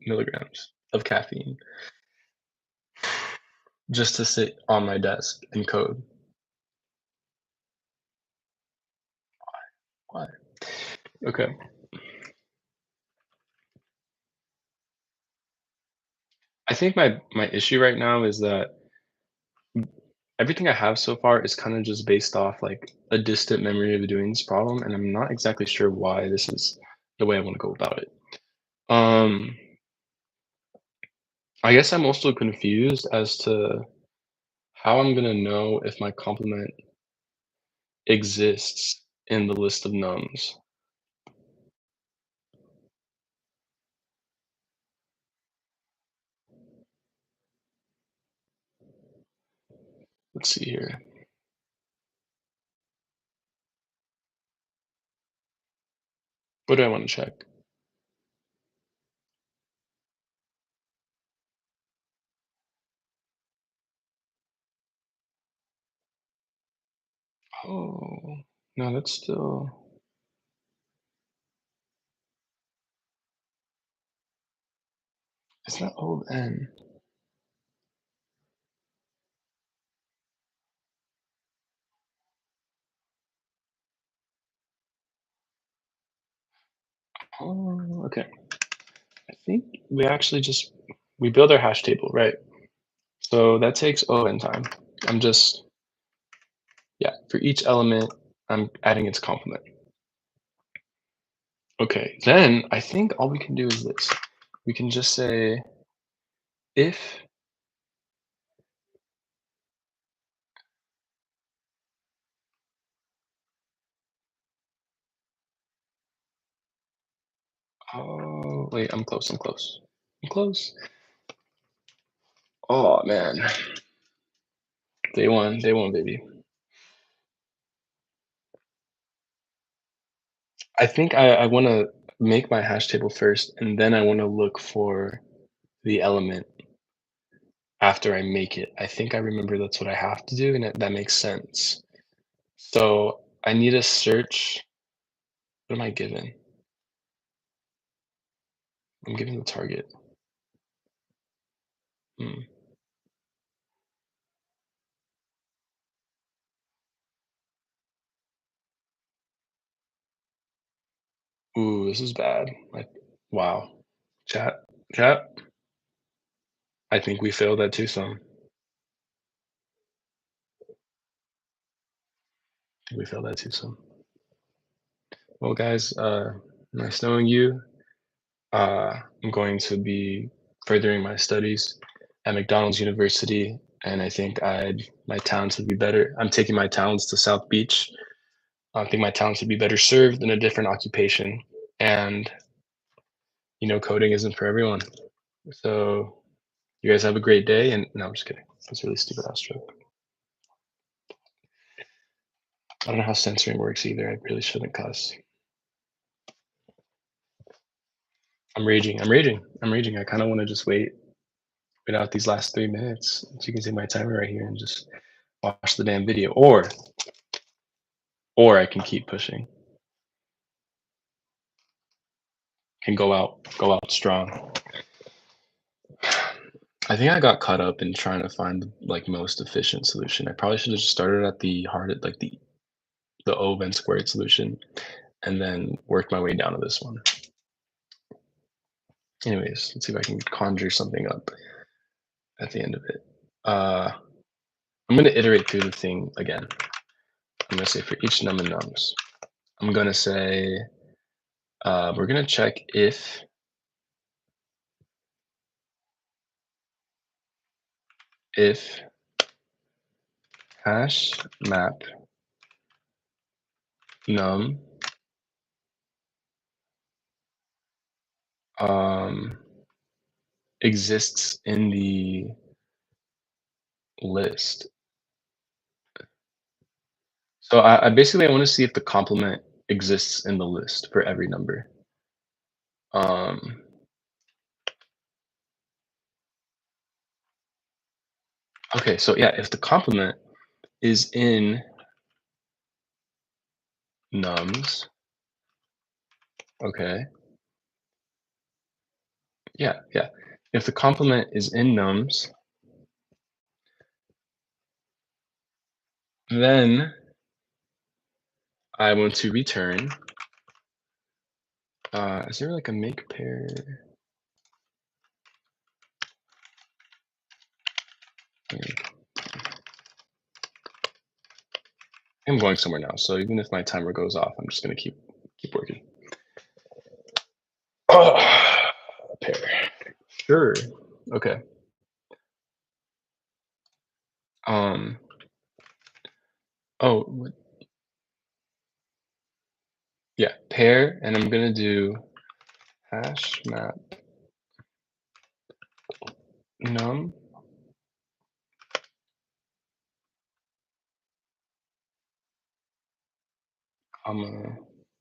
milligrams of caffeine just to sit on my desk and code. Why? Okay. I think my issue right now is that everything I have so far is kind of just based off like a distant memory of doing this problem, and I'm not exactly sure why this is the way I want to go about it. Um, I guess I'm also confused as to how I'm gonna know if my complement exists in the list of nums. Let's see here. What do I want to check? Oh, no, that's still, it's not O of N. Oh, okay. I think we actually just, we build our hash table, right? So that takes O of N time. I'm just, yeah, for each element, I'm adding its complement. Okay, then I think all we can do is this. We can just say if, oh, wait, I'm close, I'm close. I'm close. Oh, man. Day one, baby. I think I want to make my hash table first, and then I want to look for the element after I make it. I think I remember that's what I have to do, and that makes sense. So I need to search. What am I given? I'm given the target. Hmm. Ooh, this is bad. Like, wow. Chat, chat. I think we failed at Tucson. We failed at Tucson. Well, guys, nice knowing you. I'm going to be furthering my studies at McDonald's University, and I think my talents would be better. I'm taking my talents to South Beach. I think my talents would be better served in a different occupation, and coding isn't for everyone. So you guys have a great day. And no, I'm just kidding. That's a really stupid ass joke. I don't know how censoring works either. I really shouldn't cuss. I'm raging. I'm raging. I'm raging. I kind of want to just wait out these last 3 minutes. So you can see my timer right here and just watch the damn video, or I can keep pushing. Can go out strong. I think I got caught up in trying to find the like most efficient solution. I probably should have just started at the hard, like the O of n squared solution, and then worked my way down to this one. Anyways, let's see if I can conjure something up at the end of it. I'm gonna iterate through the thing again. I'm gonna say for each num and nums, I'm gonna say we're gonna check if hash map num um, exists in the list. So I basically I want to see if the complement exists in the list for every number. Um, okay, so yeah, if the complement is in nums, okay, yeah, yeah. If the complement is in nums, then I want to return. Is there like a make pair? I'm going somewhere now, so even if my timer goes off, I'm just gonna keep working. Oh, pair. Sure. Okay. Um. Oh, yeah. Pair, and I'm gonna do hash map num.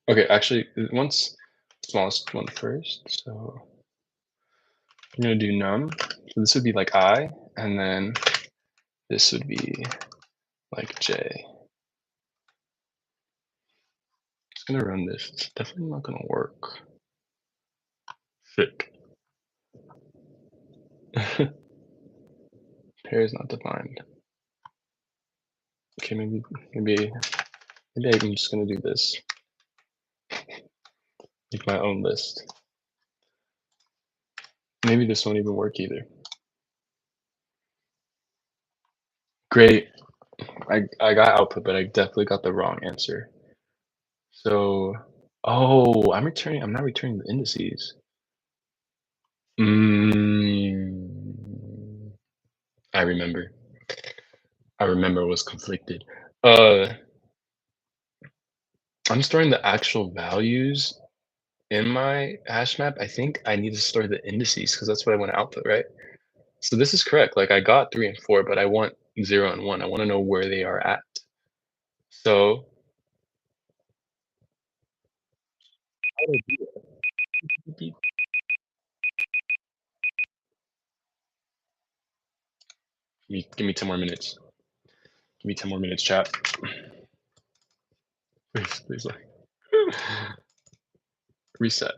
Okay. Actually, once smallest one first. So I'm gonna do num. So this would be like I, and then this would be like J. Just gonna run this. It's definitely not gonna work. Shit. Pair is not defined. Okay, maybe I'm just gonna do this. Make my own list. Maybe this won't even work either. Great. I got output, but I definitely got the wrong answer. So, oh, I'm not returning the indices. Mm, I remember. I remember it was conflicted. Uh, I'm storing the actual values in my hash map. I think I need to store the indices because that's what I want to output, right? So this is correct. Like I got 3 and 4, but I want 0 and 1. I want to know where they are at. So how do I do that? Give me 10 more minutes. Give me 10 more minutes, chat. Please, like reset.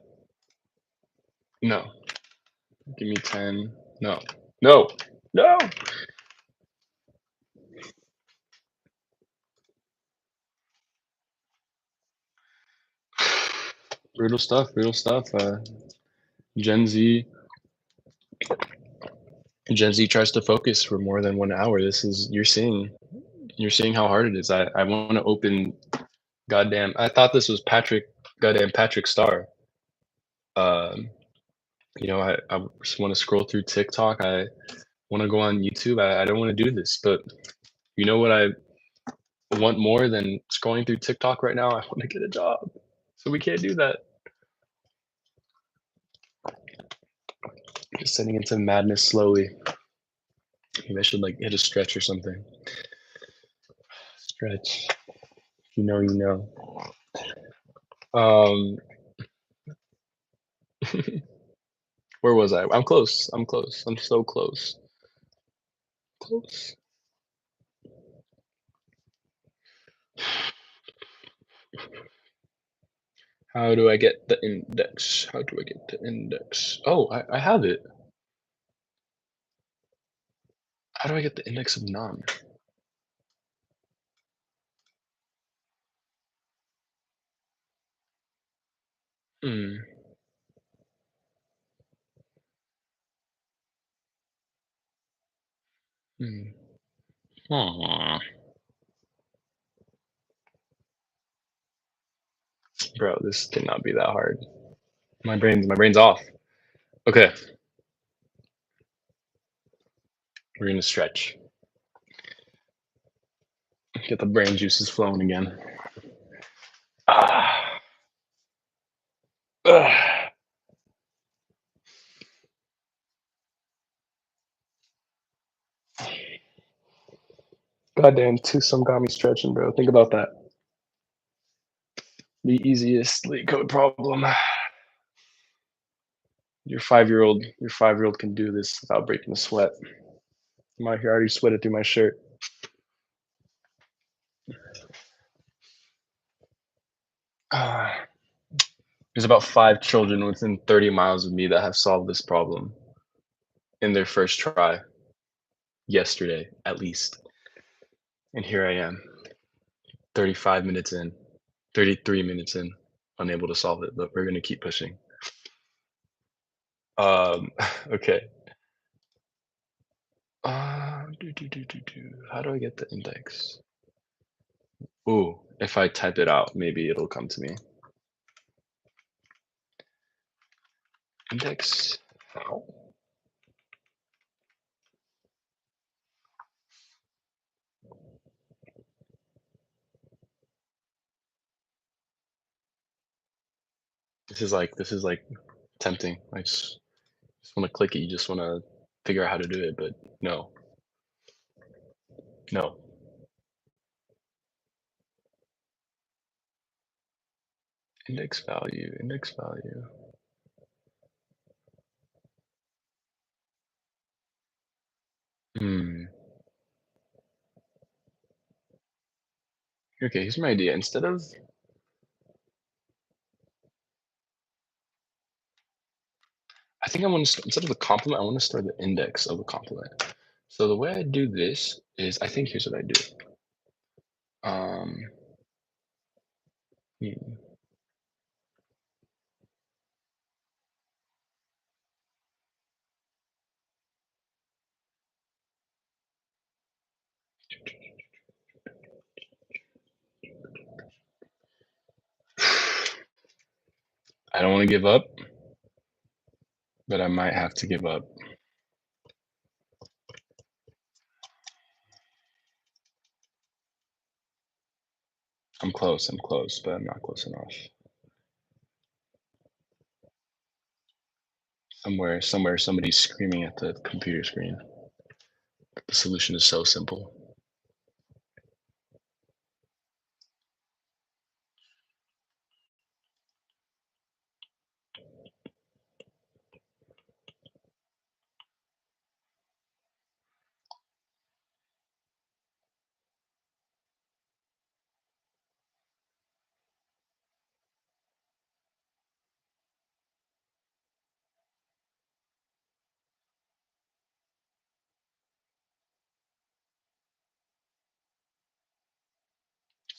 No. Give me 10. No. No. No. Brutal stuff. Brutal stuff. Gen Z. Gen Z tries to focus for more than 1 hour. This is you're seeing how hard it is. I want to open goddamn. I thought this was goddamn Patrick Star. Um, I just want to scroll through TikTok. I want to go on YouTube. I don't want to do this, but you know what I want more than scrolling through TikTok right now? I want to get a job. So we can't do that. Just setting into madness slowly. Maybe I should like hit a stretch or something. Stretch. You know, you know. Um, where was I? I'm close. I'm close. I'm so close. Close. How do I get the index? How do I get the index? Oh, I have it. How do I get the index of none? Hmm. Hmm. Aw. Bro, this cannot be that hard. My brain's off. Okay, we're gonna stretch. Get the brain juices flowing again. Ah. Ugh. Goddamn, some got me stretching, bro. Think about that. The easiest leak code problem. Your 5-year-old can do this without breaking a sweat. I'm out here already sweated through my shirt. Ah. There's about 5 children within 30 miles of me that have solved this problem in their first try yesterday, at least. And here I am, 35 minutes in, 33 minutes in, unable to solve it, but we're gonna keep pushing. Okay. How do I get the index? Ooh, if I type it out, maybe it'll come to me. Index, how? This is like tempting. I just want to click it. You just want to figure out how to do it, but no, no. Index value, index value. Okay, here's my idea. Instead of I think I want to instead of the complement, I want to store the index of the complement. So the way I do this is I think here's what I do. Um, hmm, I don't want to give up, but I might have to give up. I'm close, but I'm not close enough. Somewhere, somebody's screaming at the computer screen. The solution is so simple.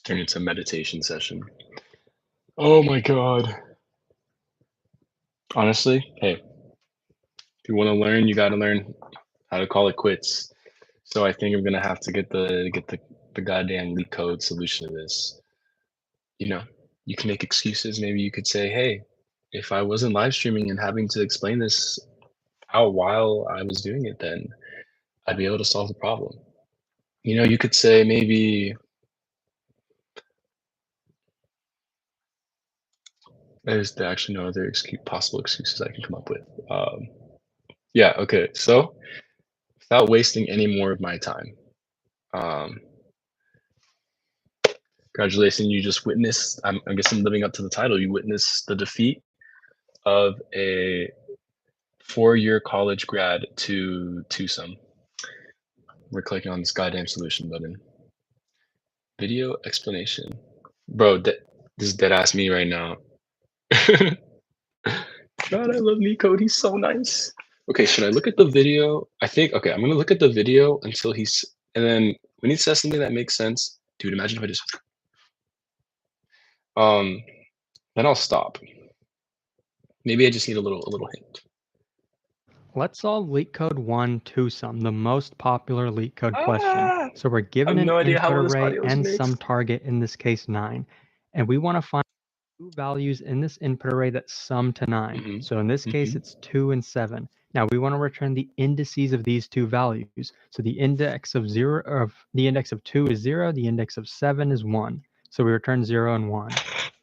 Turn into a meditation session. Oh my god. Honestly, hey, if you want to learn, you got to learn how to call it quits. So I think I'm gonna have to get the goddamn leak code solution to this. You know, you can make excuses. Maybe you could say, "Hey, if I wasn't live streaming and having to explain this out while I was doing it, then I'd be able to solve the problem." You could say maybe actually no other possible excuses I can come up with. Yeah, okay. So without wasting any more of my time, um, congratulations, you just witnessed. I guess I'm living up to the title. You witnessed the defeat of a four-year college grad to some. We're clicking on this goddamn solution button. Video explanation. Bro, this is dead ass me right now. God, I love LeetCode. He's so nice. Okay, should I look at the video? I think, okay, I'm gonna look at the video until and then when he says something that makes sense, dude, imagine if I just, um, then I'll stop. Maybe I just need a little hint. Let's solve LeetCode 1 two-sum, the most popular LeetCode question. Ah, So we're I given have an no idea how input well this array audio is and some mixed. target, in this case 9. And we want to find two values in this input array that sum to 9. Mm-hmm. So in this case, Mm-hmm. it's 2 and 7. Now we want to return the indices of these two values. So the index of 2 is 0, the index of 7 is 1. So we return 0 and 1.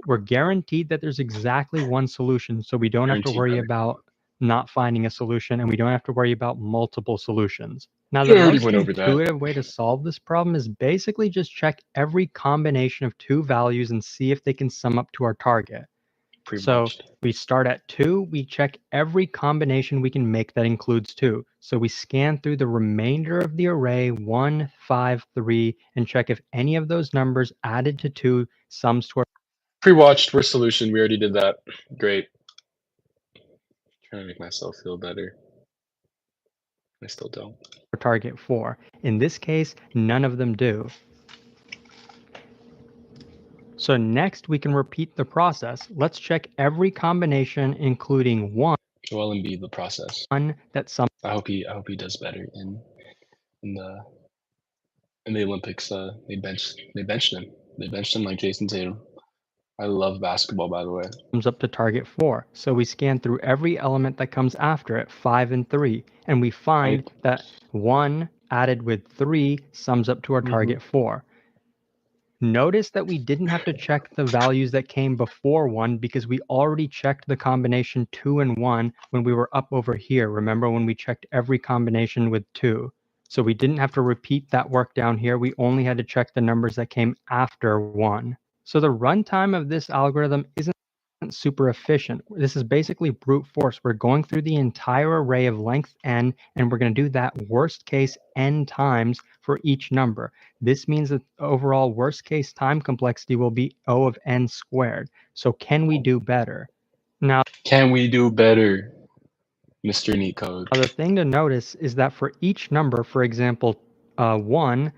We're guaranteed that there's exactly one solution, so we don't have to Guaranteed, worry brother. about not finding a solution, and we don't have to worry about multiple solutions. Now, We the already most went over that. intuitive way to solve this problem is basically just check every combination of two values and see if they can sum up to our target. Pretty So much. we start at 2, we check every combination we can make that includes 2. So we scan through the remainder of the array 1, 5, 3, and check if any of those numbers added to 2 sums to our Pre-watched, we're solution. We already did that. Great. Trying to make myself feel better. I still don't. target 4. In this case, none of them do. So next we can repeat the process. Let's check every combination including 1 Joel Embiid, the process. that sums I hope he does better in the in the Olympics. They benched him. They benched him like Jason Tatum. I love basketball, by the way. up to target 4. So we scan through every element that comes after it, 5 and 3, and we Right? find that 1 added with 3 sums up to our Mm-hmm. target 4. Notice that we didn't have to check the values that came before 1 because we already checked the combination 2 and 1 when we were up over here. Remember when we checked every combination with 2? So we didn't have to repeat that work down here. We only had to check the numbers that came after 1. So the runtime of this algorithm isn't isn't super efficient. This is basically brute force. We're going through the entire array of length n, and we're going to do that worst case n times for each number. This means that overall worst case time complexity will be O of n squared. So can we do better? Now, can we do better, Mr. NeetCode? the thing to notice is that for each number, for example, 1,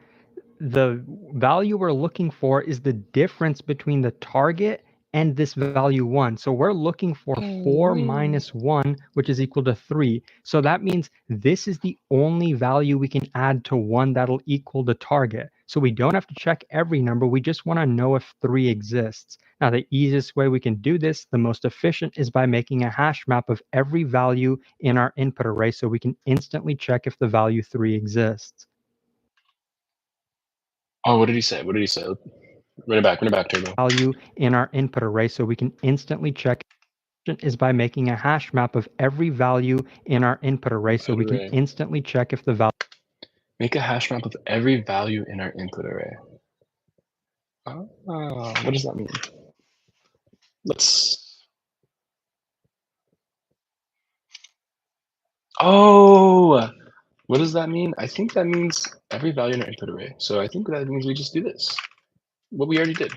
the value we're looking for is the difference between the target and this value 1. So we're looking for 4 minus 1, which is equal to 3. So that means this is the only value we can add to 1 that'll equal the target. So we don't have to check every number. We just want to know if 3 exists. Now, the easiest way we can do this, the most efficient, is by making a hash map of every value in our input array so we can instantly check if the value 3 exists. Oh, what did he say? What did he say? Run it back, Turbo. Value in our input array so we can instantly check is by making a hash map of every value in our input array so we can instantly check if the value. Make a hash map of every value in our input array. What does that mean? Let's. Oh, what does that mean? I think that means every value in our input array. So I think that means we just do this. What we already did.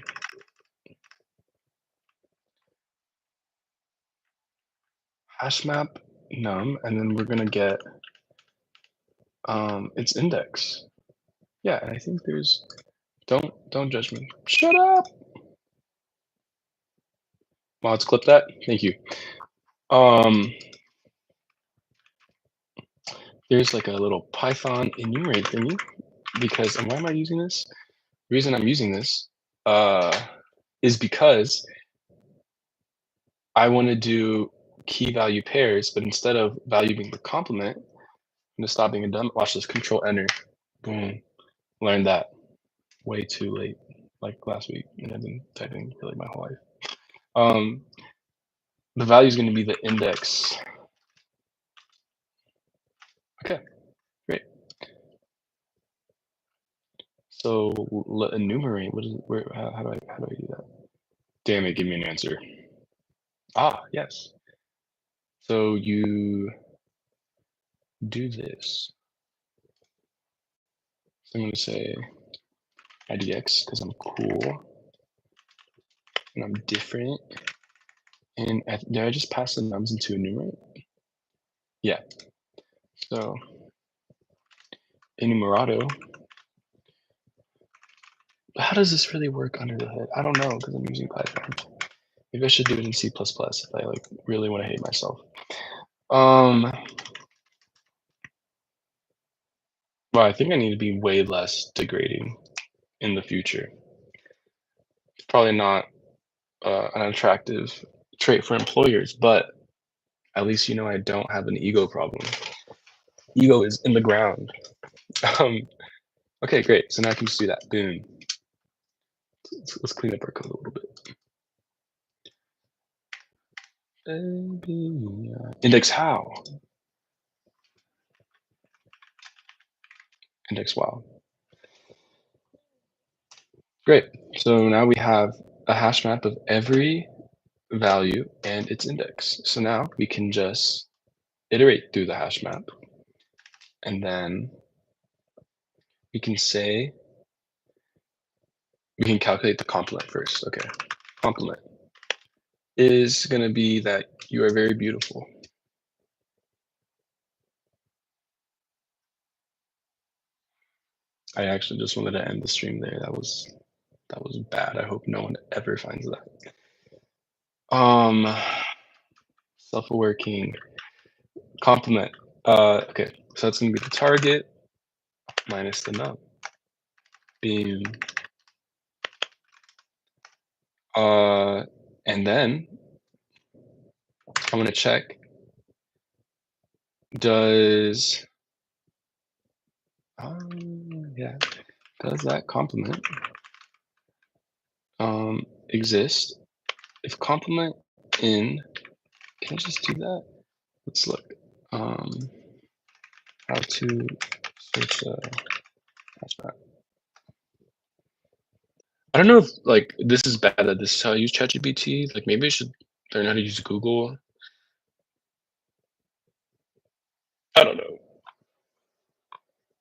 Hash map num, and then we're gonna get its index. Yeah, and I think there's. Don't judge me. Shut up. Well, let's clip that. Thank you. There's like a little Python enumerate thingy because, and why am I using this? The reason I'm using this is because I want to do key value pairs, but instead of value being the complement, I'm gonna stop being a dumb. Watch this. Control Enter. Boom. Learned that way too late, like last week, and I've been typing really my whole life. The value is going to be the index. Okay, great. So enumerate. What is it? Where? How do I do that? Damn it! Give me an answer. Ah, yes. So you do this. So I'm going to say IDX because I'm cool and I'm different. And did I just pass the nums into enumerate? Yeah. So enumerato. How does this really work under the hood? I don't know because I'm using Python. Maybe I should do it in C++ if I like really want to hate myself. Well, I think I need to be way less degrading in the future. It's probably not an attractive trait for employers, but at least you know I don't have an ego problem. Ego is in the ground. Okay, great. So now I can just do that. Boom. Let's clean up our code a little bit. Index how? Index wow. Great. So now we have a hash map of every value and its index. So now we can just iterate through the hash map. And then we can say, we can calculate the complement first. Okay. Complement is going to be that you are very beautiful. I actually just wanted to end the stream there. That was bad. I hope no one ever finds that. Self-aware king. Complement. Okay, so that's gonna be the target minus the num. Boom. And then I'm gonna check. Does does that complement exist? If complement in, can I just do that? Let's look. How to search a hash map. I don't know if like this is bad that this is how I use ChatGPT. Like maybe I should learn how to use Google. I don't know.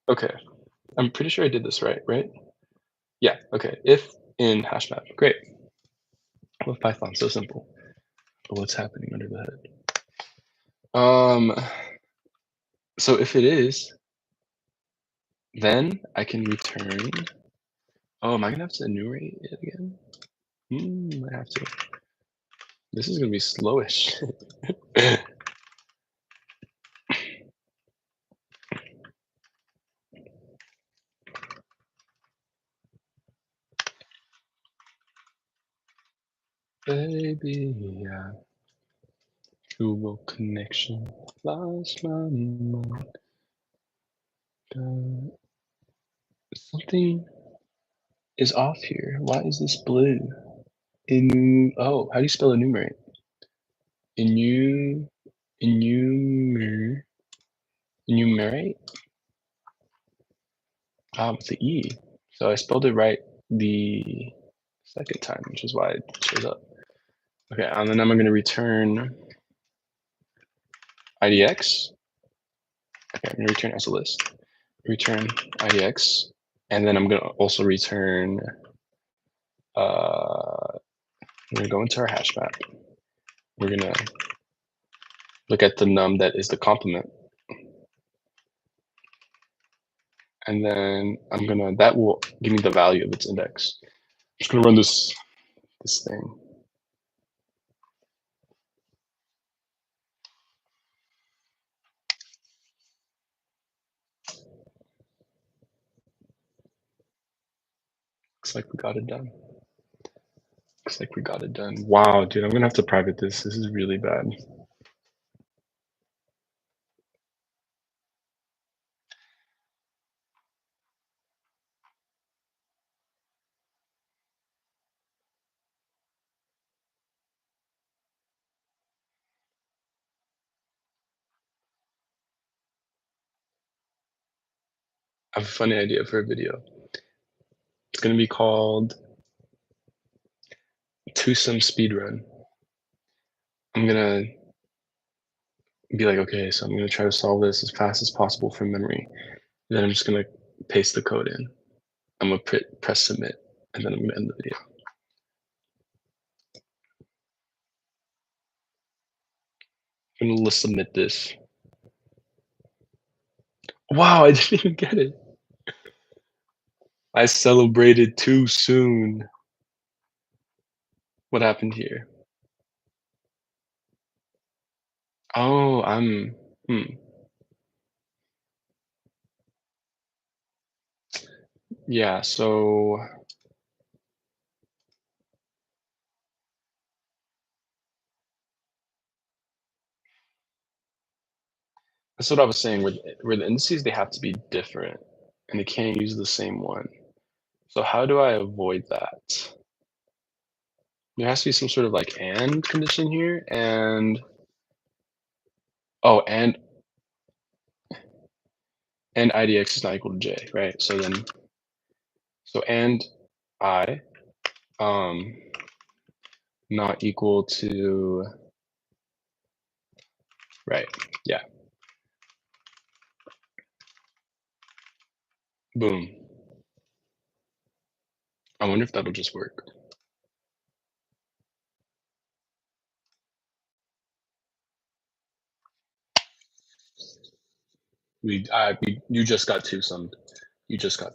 Okay, I'm pretty sure I did this right? Yeah, okay. If in hash map, great. I love Python, so simple. But what's happening under the hood? So if it is, then I can return. Oh, am I gonna have to enumerate it again? I have to. This is gonna be slowish. Baby, yeah. Google connection. Lost my mind. Something is off here. Why is this blue? Oh, how do you spell enumerate? Enumerate? Enumerate? With the E. So I spelled it right the second time, which is why it shows up. Okay, and then I'm going to return IDX. Okay, I'm going to return as a list. Return IDX, and then I'm going to also return. We're going to go into our hash map. We're going to look at the num that is the complement, and then that will give me the value of its index. I'm just going to run this thing. Looks like we got it done. Looks like we got it done. Wow, dude, I'm gonna have to private this. This is really bad. I have a funny idea for a video. It's gonna be called Twosome Speedrun. I'm gonna be like, okay, so I'm gonna try to solve this as fast as possible from memory. Then I'm just gonna paste the code in. I'm gonna press submit, and then I'm gonna end the video. I'm gonna submit this. Wow, I didn't even get it. I celebrated too soon. What happened here? Oh, yeah, so that's what I was saying. Where the indices, they have to be different, and they can't use the same one. So how do I avoid that? There has to be some sort of like and condition here, and and IDX is not equal to J, right? So then, and I not equal to, right? Yeah. Boom. I wonder if that'll just work. You just got two-summed. You just got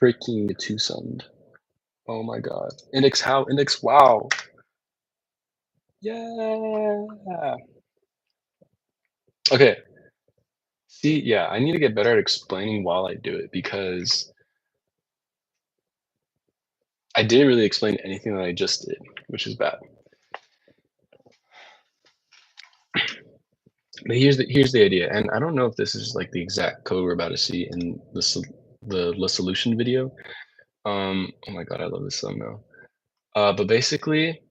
freaking two-summed. Oh my god. Index how? Index wow. Yeah. Okay. See, yeah, I need to get better at explaining while I do it because I didn't really explain anything that I just did, which is bad. But here's the idea, and I don't know if this is like the exact code we're about to see in the solution video. Oh my god, I love this thumbnail. But basically,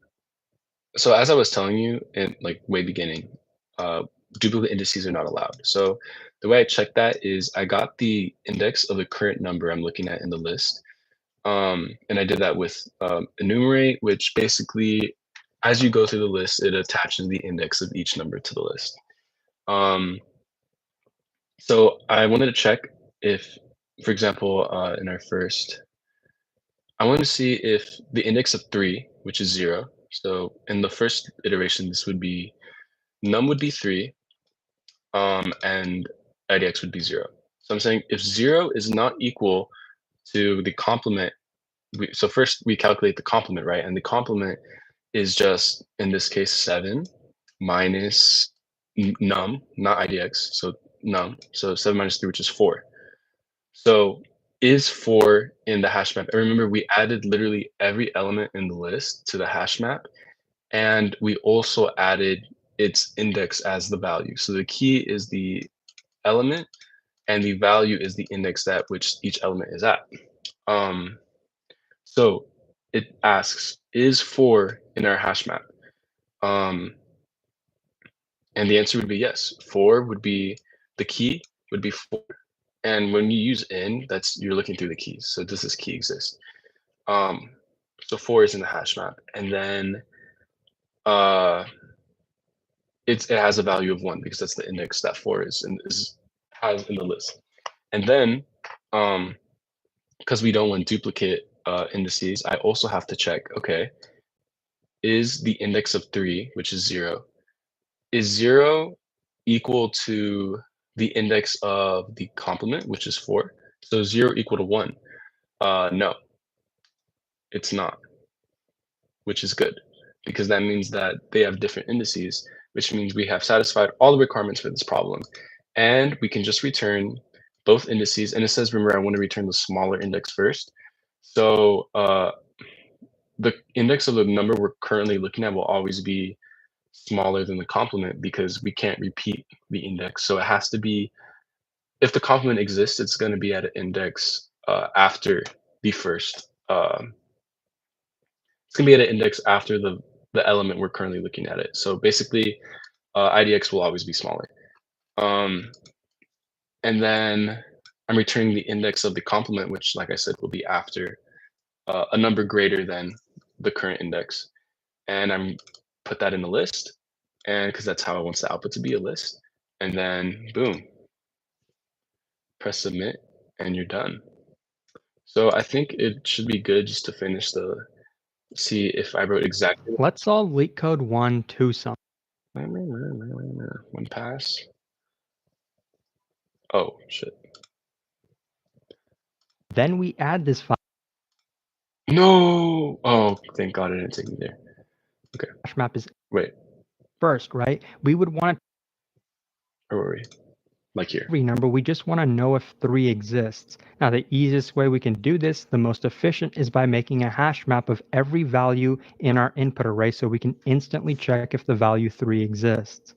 so as I was telling you in like way beginning, duplicate indices are not allowed. So the way I checked that is I got the index of the current number I'm looking at in the list. And I did that with enumerate, which basically as you go through the list, it attaches the index of each number to the list. So I wanted to check if, for example, in our first, I want to see if the index of 3, which is 0. So in the first iteration, this would be, num would be 3, and idx would be 0. So I'm saying if 0 is not equal to the complement, so first we calculate the complement, right? And the complement is just, in this case, 7 minus num, not idx, so num. So 7 minus 3, which is 4. So is 4 in the hash map? And remember, we added literally every element in the list to the hash map, and we also added its index as the value. So the key is the element, and the value is the index at which each element is at. So it asks, is 4 in our hash map? And the answer would be yes. 4 would be, the key would be 4. And when you use in, you're looking through the keys. So does this key exist? So 4 is in the hash map. And then it has a value of 1 because that's the index that 4 has in the list. And then, because we don't want duplicate indices, I also have to check, okay, is the index of 3, which is 0, is 0 equal to the index of the complement, which is 4? So 0 equal to 1? No, it's not, which is good, because that means that they have different indices, which means we have satisfied all the requirements for this problem. And we can just return both indices. And it says, remember, I want to return the smaller index first. So the index of the number we're currently looking at will always be smaller than the complement because we can't repeat the index. So it has to be, if the complement exists, it's going to be at an index after the first. It's going to be at an index after the element we're currently looking at it. So basically, IDX will always be smaller. And then I'm returning the index of the complement, which, like I said, will be after a number greater than the current index. And I'm put that in the list, and because that's how I want the output to be, a list. And then boom, press submit, and you're done. So I think it should be good just to finish see if I wrote exactly. Let's solve LeetCode 1, 2 something. One pass. Oh, shit. Then we add this file. No! Oh, thank God it didn't take me there. Okay. Hash map is Wait, first, right? We would want where were we? Like here. every number, we just want to know if 3 exists. Now, the easiest way we can do this, the most efficient, is by making a hash map of every value in our input array so we can instantly check if the value 3 exists.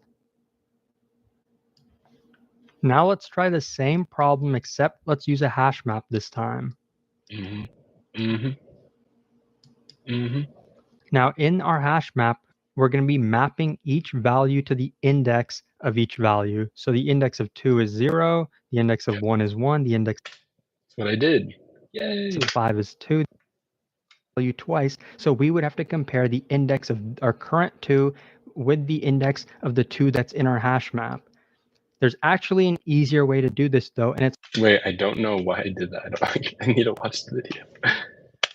Now let's try the same problem, except let's use a hash map this time. Now, in our hash map, we're going to be mapping each value to the index of each value. So the index of 2 is 0, the index of 1 is 1, the index That's what I did. Yay! of 5 is 2, value twice. So we would have to compare the index of our current 2 with the index of the 2 that's in our hash map. There's actually an easier way to do this, though, and it's wait, I don't know why I did that. I need to watch the video.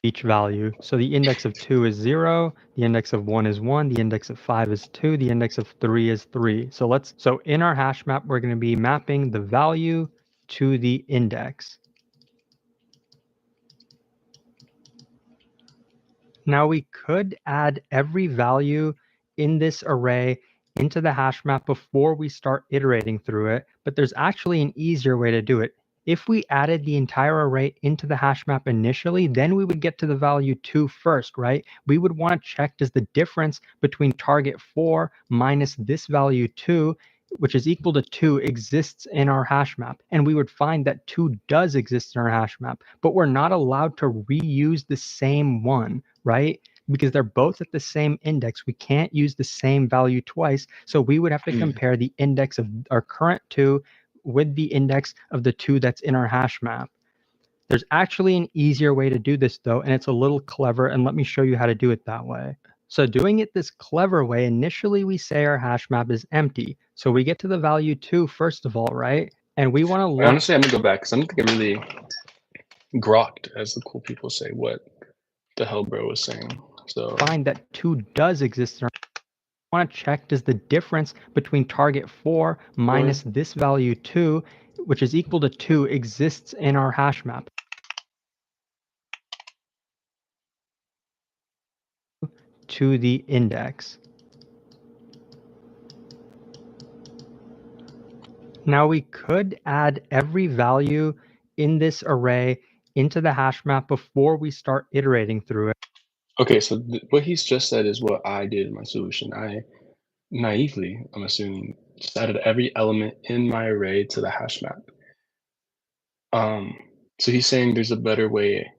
each value. So the index of 2 is 0, the index of 1 is 1, the index of 5 is 2, the index of 3 is 3. So in our hash map, we're going to be mapping the value to the index. Now we could add every value in this array into the hash map before we start iterating through it, but there's actually an easier way to do it. If we added the entire array into the hash map initially, then we would get to the value 2 first, right? We would want to check, does the difference between target 4 minus this value 2, which is equal to 2, exists in our hash map? And we would find that 2 does exist in our hash map, but we're not allowed to reuse the same one, right? Because they're both at the same index. We can't use the same value twice. So we would have to compare the index of our current 2 with the index of the 2 that's in our hash map. There's actually an easier way to do this, though, and it's a little clever, and let me show you how to do it that way. So doing it this clever way, initially we say our hash map is empty. So we get to the value 2 first of all, right? And we want to look. Honestly, I'm gonna go back because I don't think I really grokked, as the cool people say, what the hell bro was saying. So find that 2 does exist in our want to check, does the difference between target 4 minus this value 2, which is equal to 2, exists in our hash map? To the index. Now we could add every value in this array into the hash map before we start iterating through it. okay, so what he's just said is what I did in my solution. I naively, I'm assuming, just added every element in my array to the hash map. So he's saying there's a better way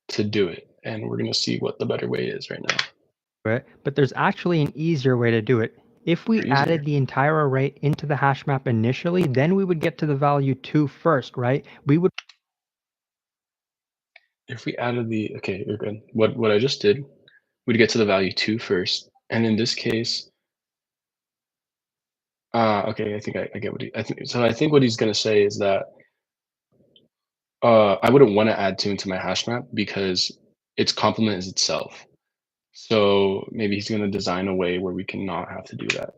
to do it, and we're gonna see what the better way is right now. But there's actually an easier way to do it. If we added the entire array into the hash map initially, then we would get to the value 2 first, right? We would. If we added the, okay, you're good. What I just did, we'd get to the value 2 first, and in this case, okay, I think I get what I think what he's gonna say is that I wouldn't want to add 2 into my hash map because its complement is itself. So maybe he's gonna design a way where we can not have to do that.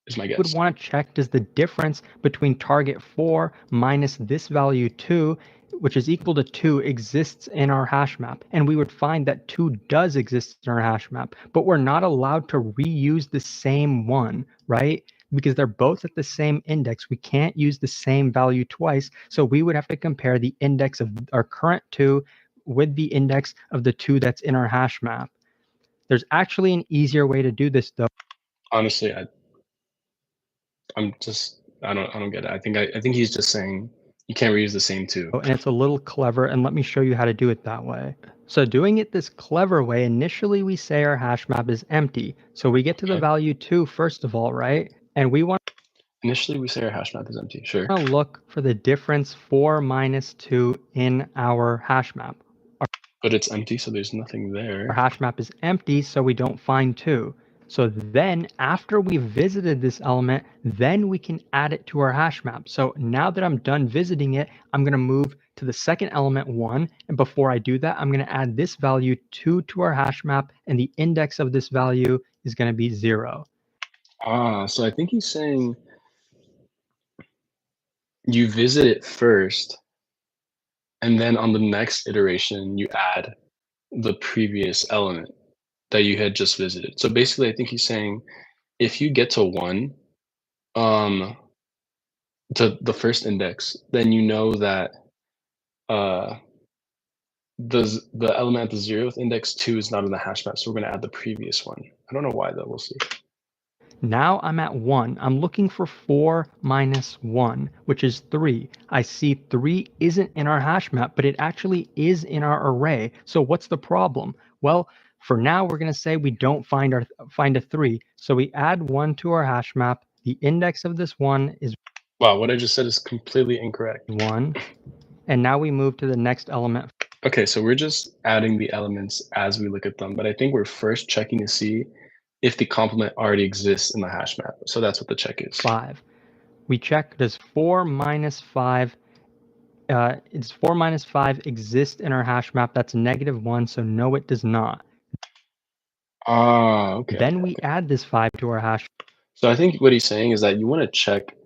Is my guess. Would want to check, does the difference between target 4 minus this value 2, which is equal to 2, exists in our hash map? And we would find that 2 does exist in our hash map, but we're not allowed to reuse the same one, right? Because they're both at the same index. We can't use the same value twice. So we would have to compare the index of our current 2 with the index of the 2 that's in our hash map. There's actually an easier way to do this, though. Honestly, I don't get it. I think he's just saying you can't reuse the same 2. And it's a little clever, and let me show you how to do it that way. So doing it this clever way, initially we say our hash map is empty. So we get to the value 2 first of all, right? And we want Initially we say our hash map is empty, sure. to look for the difference 4 minus 2 in our hash map. But it's empty, so there's nothing there. Our hash map is empty, so we don't find 2. So then after we visited this element, then we can add it to our hash map. So now that I'm done visiting it, I'm going to move to the second element 1. And before I do that, I'm going to add this value 2 to our hash map, and the index of this value is going to be 0. So I think he's saying you visit it first, and then on the next iteration, you add the previous element that you had just visited. So basically, I think he's saying if you get to 1, to the first index, then you know that the element at the 0th index 2 is not in the hash map, so we're gonna add the previous one. I don't know why though, we'll see. Now I'm at 1. I'm looking for 4 minus 1, which is 3. I see 3 isn't in our hash map, but it actually is in our array. So what's the problem? Well, for now, we're going to say we don't find a 3. So we add 1 to our hash map. The index of this 1 is Wow, what I just said is completely incorrect. 1. And now we move to the next element. Okay, so we're just adding the elements as we look at them, but I think we're first checking to see if the complement already exists in the hash map. So that's what the check is. 5. We check, does 4 minus 5 does 4 minus 5 exist in our hash map? That's -1, so no, it does not. Okay. Then we add this 5 to our hash. So I think what he's saying is that you want to check.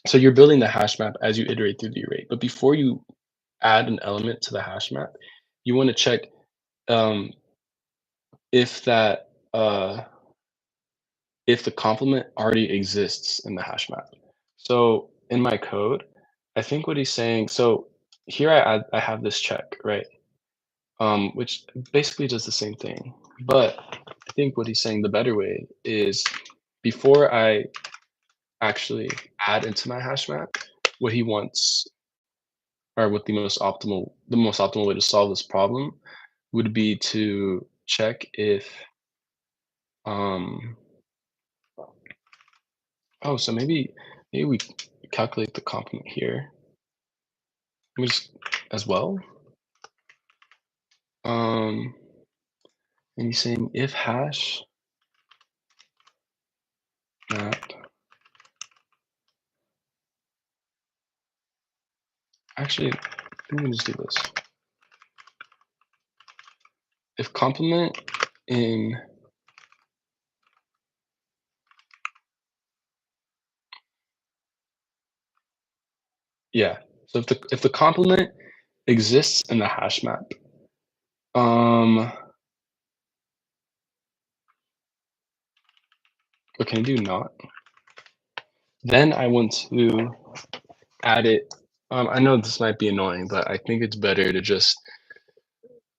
So you're building the hash map as you iterate through the array, but before you add an element to the hash map, you want to check if that if the complement already exists in the hash map. So in my code, I think what he's saying. So here I have this check, right? Which basically does the same thing. But I think what he's saying the better way is before I actually add into my hash map, what he wants or what the most optimal way to solve this problem would be to check if oh, so maybe we calculate the complement here. Let me just as well. And he's saying if hash map. Actually, let me just do this. If complement in so if the complement exists in the hash map, what can I do? Not. Then I want to add it. I know this might be annoying, but I think it's better to just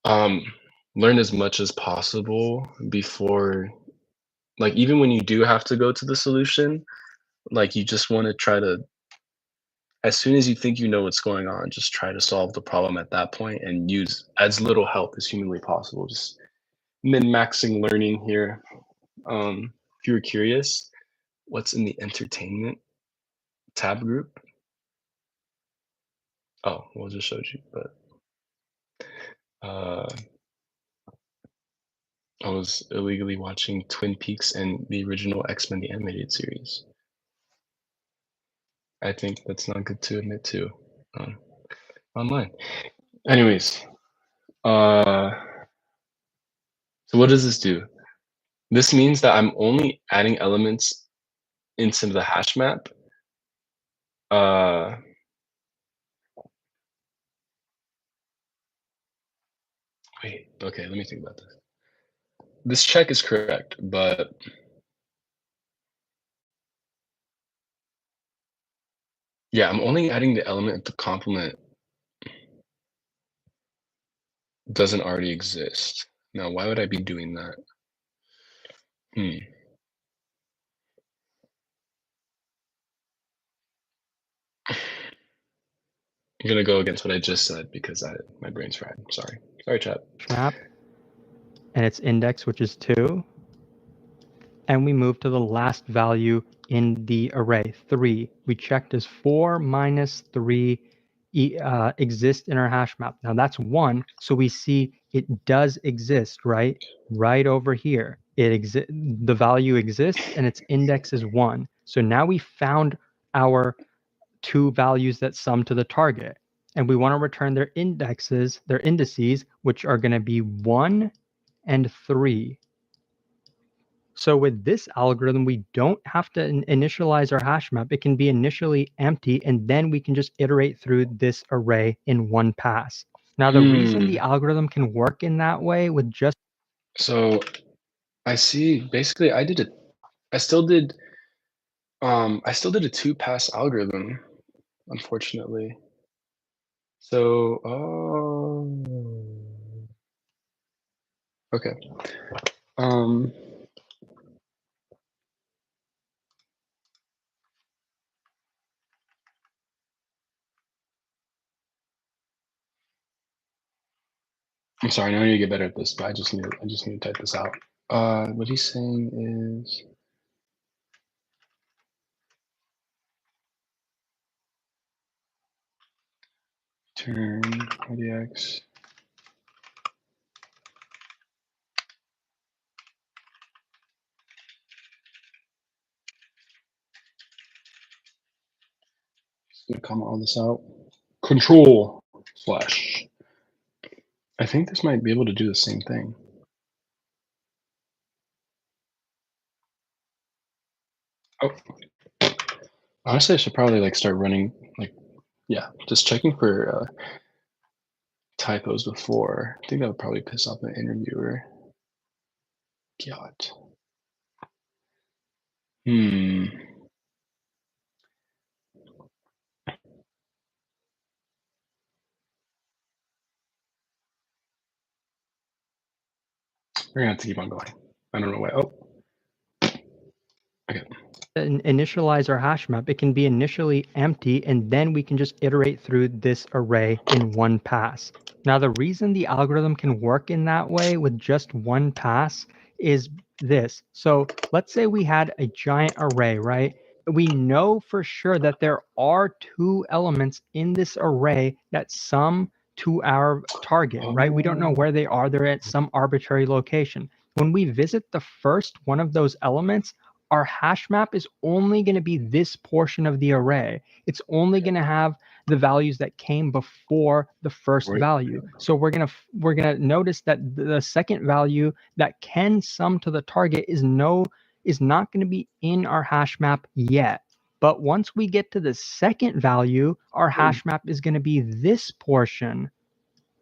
learn as much as possible before, like, even when you do have to go to the solution, like, you just want to try to, as soon as you think you know what's going on, just try to solve the problem at that point and use as little help as humanly possible. Just min-maxing learning here. If you were curious, what's in the entertainment tab group? Oh, well, I just showed you, but I was illegally watching Twin Peaks and the original X-Men the Animated Series. I think that's not good to admit to online. Anyways, so what does this do? This means that I'm only adding elements into the hash map. Wait, okay, let me think about this. This check is correct, but yeah, I'm only adding the element if the complement doesn't already exist. Now, why would I be doing that? I'm gonna go against what I just said because my brain's fried. Sorry, chat. Map, and its index, which is 2. And we move to the last value in the array, 3. We checked as 4 minus 3 exist in our hash map. Now that's 1, so we see it does exist, right? Right over here. The value exists and its index is 1. So now we found our 2 values that sum to the target. And we want to return their indices, which are going to be 1 and 3. So with this algorithm, we don't have to initialize our hash map. It can be initially empty, and then we can just iterate through this array in one pass. Now, the reason the algorithm can work in that way with just... So I see, basically I still did a 2-pass algorithm, unfortunately. So, okay. I'm sorry, I need to get better at this, but I just need to type this out. What he's saying is turn RDX just gonna comment all this out. Control / I think this might be able to do the same thing. Oh, honestly, I should probably like start running just checking for typos before. I think that would probably piss off the interviewer. God. We're gonna have to keep on going. I don't know why. Oh, okay. Initialize our hash map. It can be initially empty, and then we can just iterate through this array in one pass. Now, the reason the algorithm can work in that way with just one pass is this. So let's say we had a giant array, right? We know for sure that there are 2 elements in this array that sum to our target, right? We don't know where they are. They're at some arbitrary location. When we visit the first one of those elements, our hash map is only going to be this portion of the array. It's only going to have the values that came before the first value. So we're going to notice that the second value that can sum to the target is not going to be in our hash map yet. But once we get to the second value, our hash map is going to be this portion.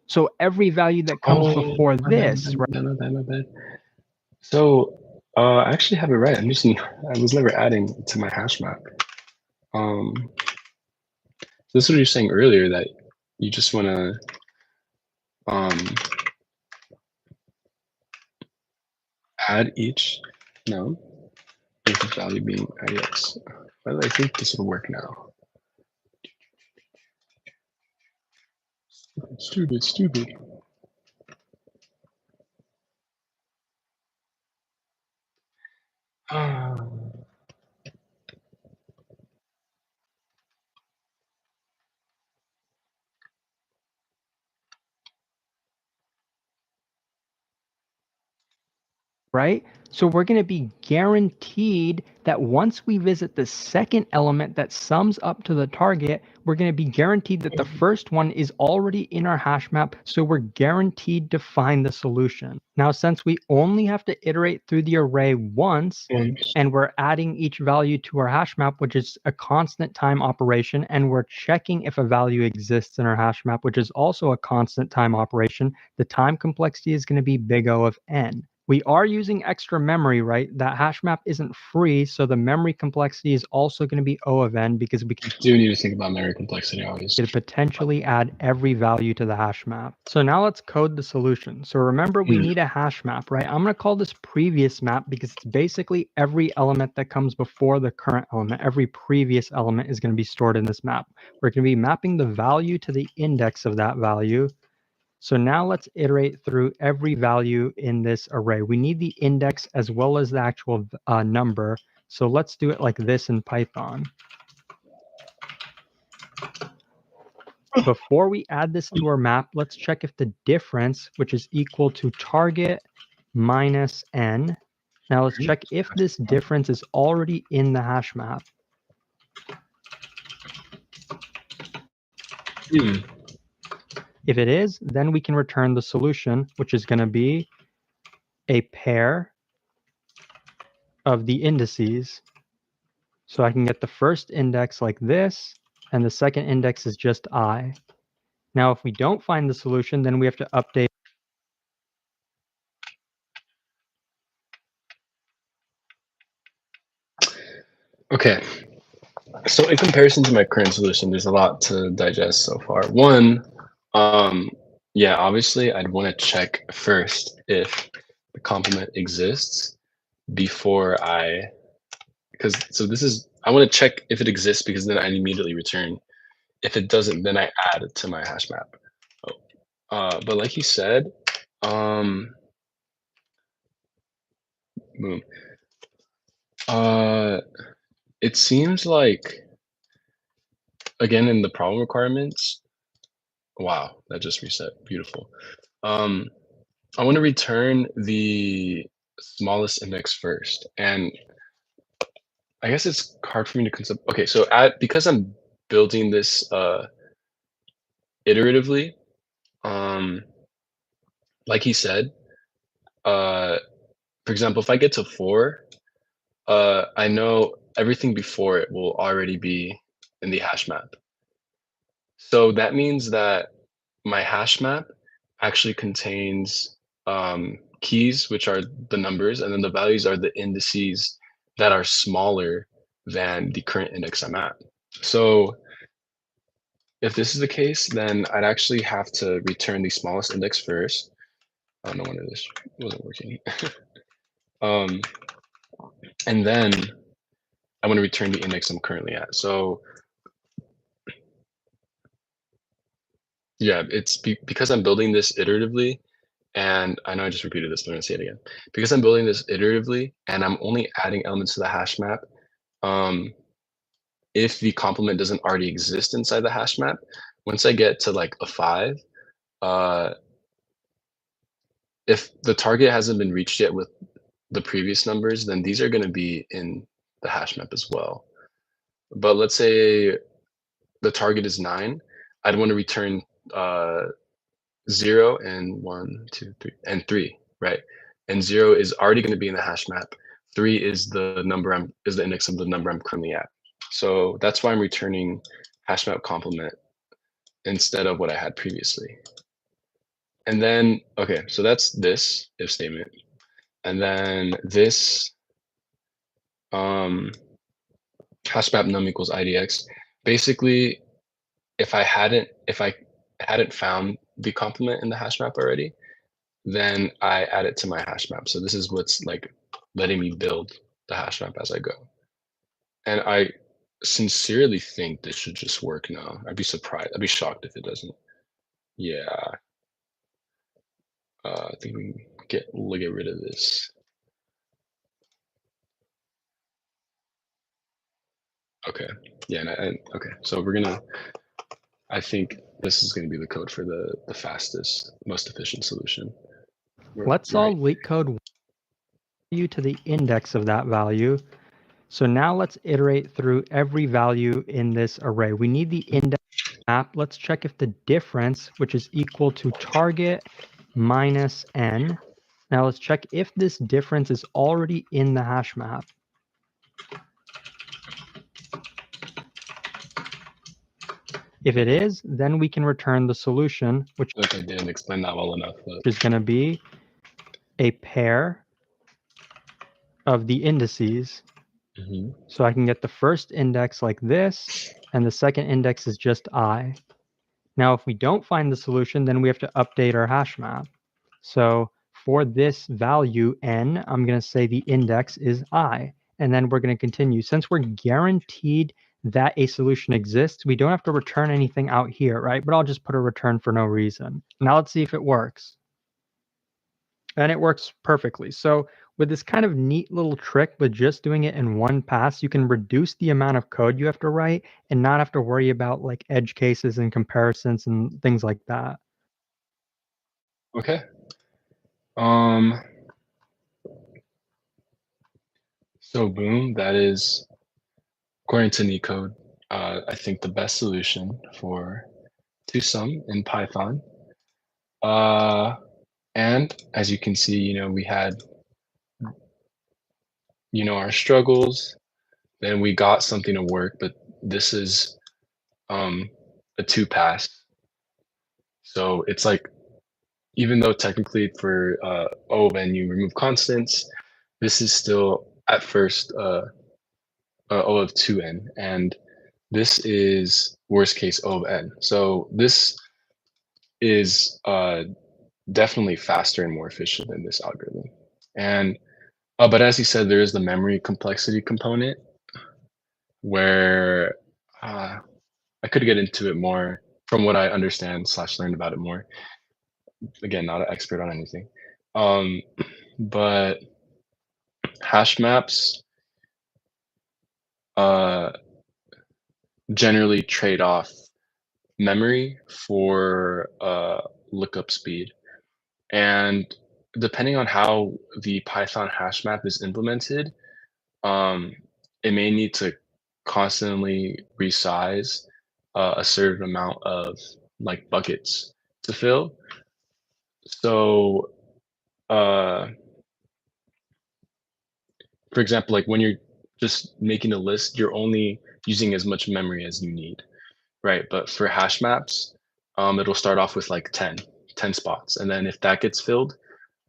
So every value that comes before this, right? My bad. So I actually have it right. I was never adding to my hash map. So this is what you're saying earlier, that you just want to add each node with the value being IX. Well, I think this will work now. Stupid. Right? So we're going to be guaranteed that once we visit the second element that sums up to the target, we're going to be guaranteed that the first one is already in our hash map. So we're guaranteed to find the solution. Now, since we only have to iterate through the array once, and we're adding each value to our hash map, which is a constant time operation, and we're checking if a value exists in our hash map, which is also a constant time operation, the time complexity is going to be big O of n. We are using extra memory, right? That hash map isn't free, so the memory complexity is also going to be O of n, because we can do need to think about memory complexity always. Potentially add every value to the hash map. So now let's code the solution. So remember, we need a hash map, right? I'm going to call this previous map because it's basically every element that comes before the current element. Every previous element is going to be stored in this map. We're going to be mapping the value to the index of that value. So now let's iterate through every value in this array. We need the index as well as the actual number. So let's do it like this in Python. Before we add this to our map, let's check if the difference, which is equal to target minus n. Now let's check if this difference is already in the hash map. If it is, then we can return the solution, which is going to be a pair of the indices. So I can get the first index like this, and the second index is just I. Now, if we don't find the solution, then we have to update. Okay. So in comparison to my current solution, there's a lot to digest so far. One, yeah, obviously I'd want to check first if the complement exists before I want to check if it exists, because then I immediately return. If it doesn't, then I add it to my hash map. But like you said, boom. It seems like, again, in the problem requirements, wow, that just reset. Beautiful. I want to return the smallest index first, and I guess it's hard for me to concept. Okay, so because I'm building this iteratively, like he said, for example, if I get to 4, I know everything before it will already be in the hash map. So that means that my hash map actually contains keys, which are the numbers, and then the values are the indices that are smaller than the current index I'm at. So if this is the case, then I'd actually have to return the smallest index first. Oh, no wonder this wasn't working. And then I want to return the index I'm currently at. So yeah, it's because I'm building this iteratively, and I know I just repeated this, but I'm gonna say it again. Because I'm building this iteratively and I'm only adding elements to the hash map, if the complement doesn't already exist inside the hash map, once I get to like a 5, if the target hasn't been reached yet with the previous numbers, then these are going to be in the hash map as well. But let's say the target is 9, I'd want to return 0 and 1, 2, 3, and 3, right? And 0 is already going to be in the hash map. 3 is the index of the number I'm currently at. So that's why I'm returning hash map complement instead of what I had previously. And then, okay, so that's this if statement. And then this hash map num equals idx. Basically, if I hadn't found the complement in the hash map already, then I add it to my hash map. So this is what's like letting me build the hash map as I go. And I sincerely think this should just work now. I'd be surprised. I'd be shocked if it doesn't. Yeah. I think we can get rid of this. Okay. Yeah. And okay. So we're gonna. I think this is going to be the code for the fastest, most efficient solution. Let's solve LeetCode value to the index of that value. So now let's iterate through every value in this array. We need the index map. Let's check if the difference, which is equal to target minus n. Now let's check if this difference is already in the hash map. If it is, then we can return the solution, which I didn't explain that well enough. Is going to be a pair of the indices. So I can get the first index like this, and the second index is just I. Now, if we don't find the solution, then we have to update our hash map. So for this value n, I'm going to say the index is I, and then we're going to continue. Since we're guaranteed that a solution exists, we don't have to return anything out here, right? But I'll just put a return for no reason. Now let's see if it works. And it works perfectly. So with this kind of neat little trick with just doing it in one pass, you can reduce the amount of code you have to write and not have to worry about like edge cases and comparisons and things like that. Okay. So boom, that is, according to LeetCode, I think the best solution for to-sum in Python. And as you can see, we had, our struggles, then we got something to work, but this is a 2-pass. So it's like, even though technically for O of n you remove constants, this is still at first O of 2n, and this is worst case O of n. So this is definitely faster and more efficient than this algorithm. And but as he said, there is the memory complexity component where I could get into it more from what I understand / learned about it more. Again, not an expert on anything. But hash maps generally trade off memory for lookup speed. And depending on how the Python hash map is implemented, it may need to constantly resize a certain amount of like buckets to fill. So for example, like when you're just making a list, you're only using as much memory as you need, right? But for hash maps, it'll start off with like 10 spots. And then if that gets filled,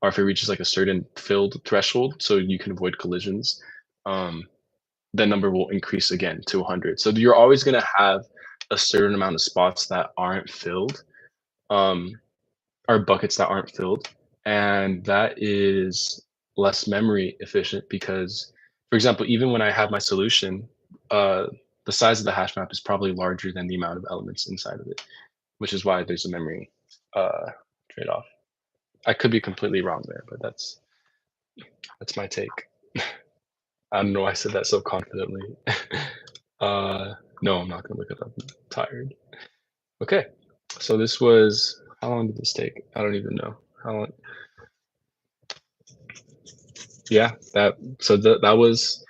or if it reaches like a certain filled threshold, so you can avoid collisions, that number will increase again to 100. So you're always going to have a certain amount of spots that aren't filled, or buckets that aren't filled. And that is less memory efficient because, for example, even when I have my solution, the size of the hash map is probably larger than the amount of elements inside of it, which is why there's a memory trade-off. I could be completely wrong there, but that's my take. I don't know why I said that so confidently. No, I'm not gonna look it up. I'm tired. Okay, so this was How long did this take? I don't even know. How long? Yeah, that was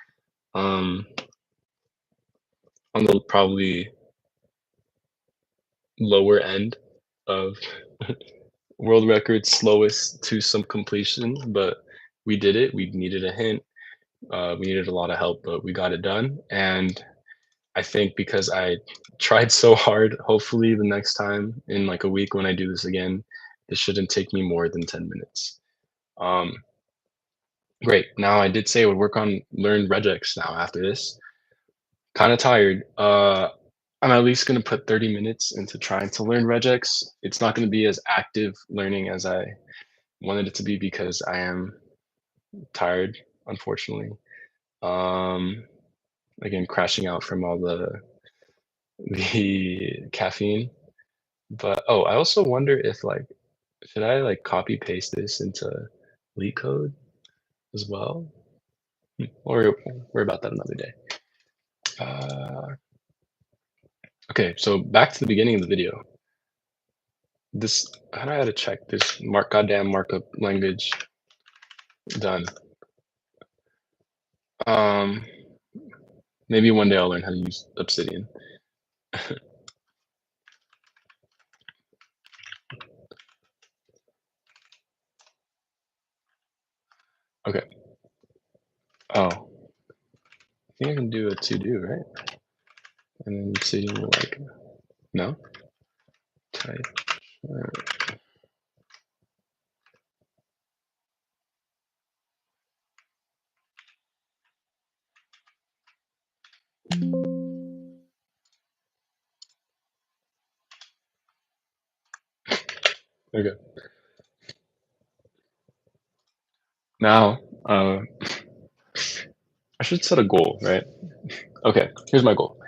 on the probably lower end of world record slowest to some completion, but we did it. We needed a hint. We needed a lot of help, but we got it done. And I think because I tried so hard, hopefully the next time in like a week when I do this again, it shouldn't take me more than 10 minutes. Great. Now I did say I would work on learn regex now after this. Kind of tired. I'm at least going to put 30 minutes into trying to learn regex. It's not going to be as active learning as I wanted it to be because I am tired, unfortunately. Again, crashing out from all the caffeine. But oh, I also wonder if like should I like copy paste this into LeetCode as well? Or worry about that another day. Okay, so back to the beginning of the video. This how do I have to check this goddamn markup language done? Maybe one day I'll learn how to use Obsidian. Okay. Oh, I think I can do a to do, right? And then Obsidian will like no type. Okay. Now, I should set a goal, right? Okay, here's my goal.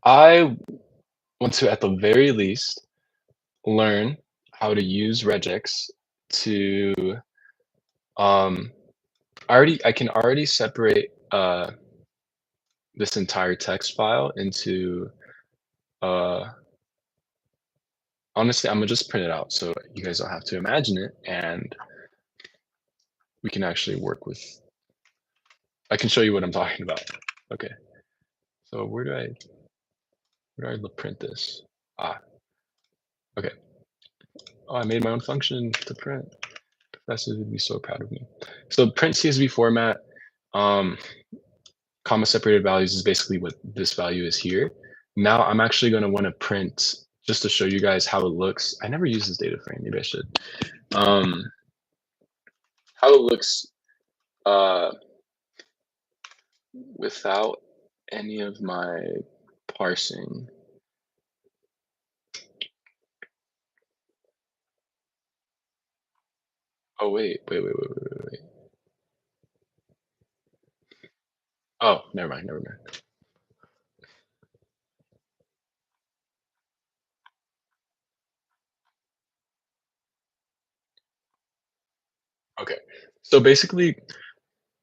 I want to, at the very least, learn how to use regex to, I can already separate this entire text file into, honestly, I'm gonna just print it out so you guys don't have to imagine it, and we can actually work with, I can show you what I'm talking about. Okay, so where do I print this? Okay. Oh, I made my own function to print. Professors would be so proud of me. So print CSV format, comma separated values is basically what this value is here. Now I'm actually going to want to print just to show you guys how it looks. I never use this data frame. Maybe I should. How it looks without any of my parsing. Oh, wait. Oh, never mind. Okay. So basically,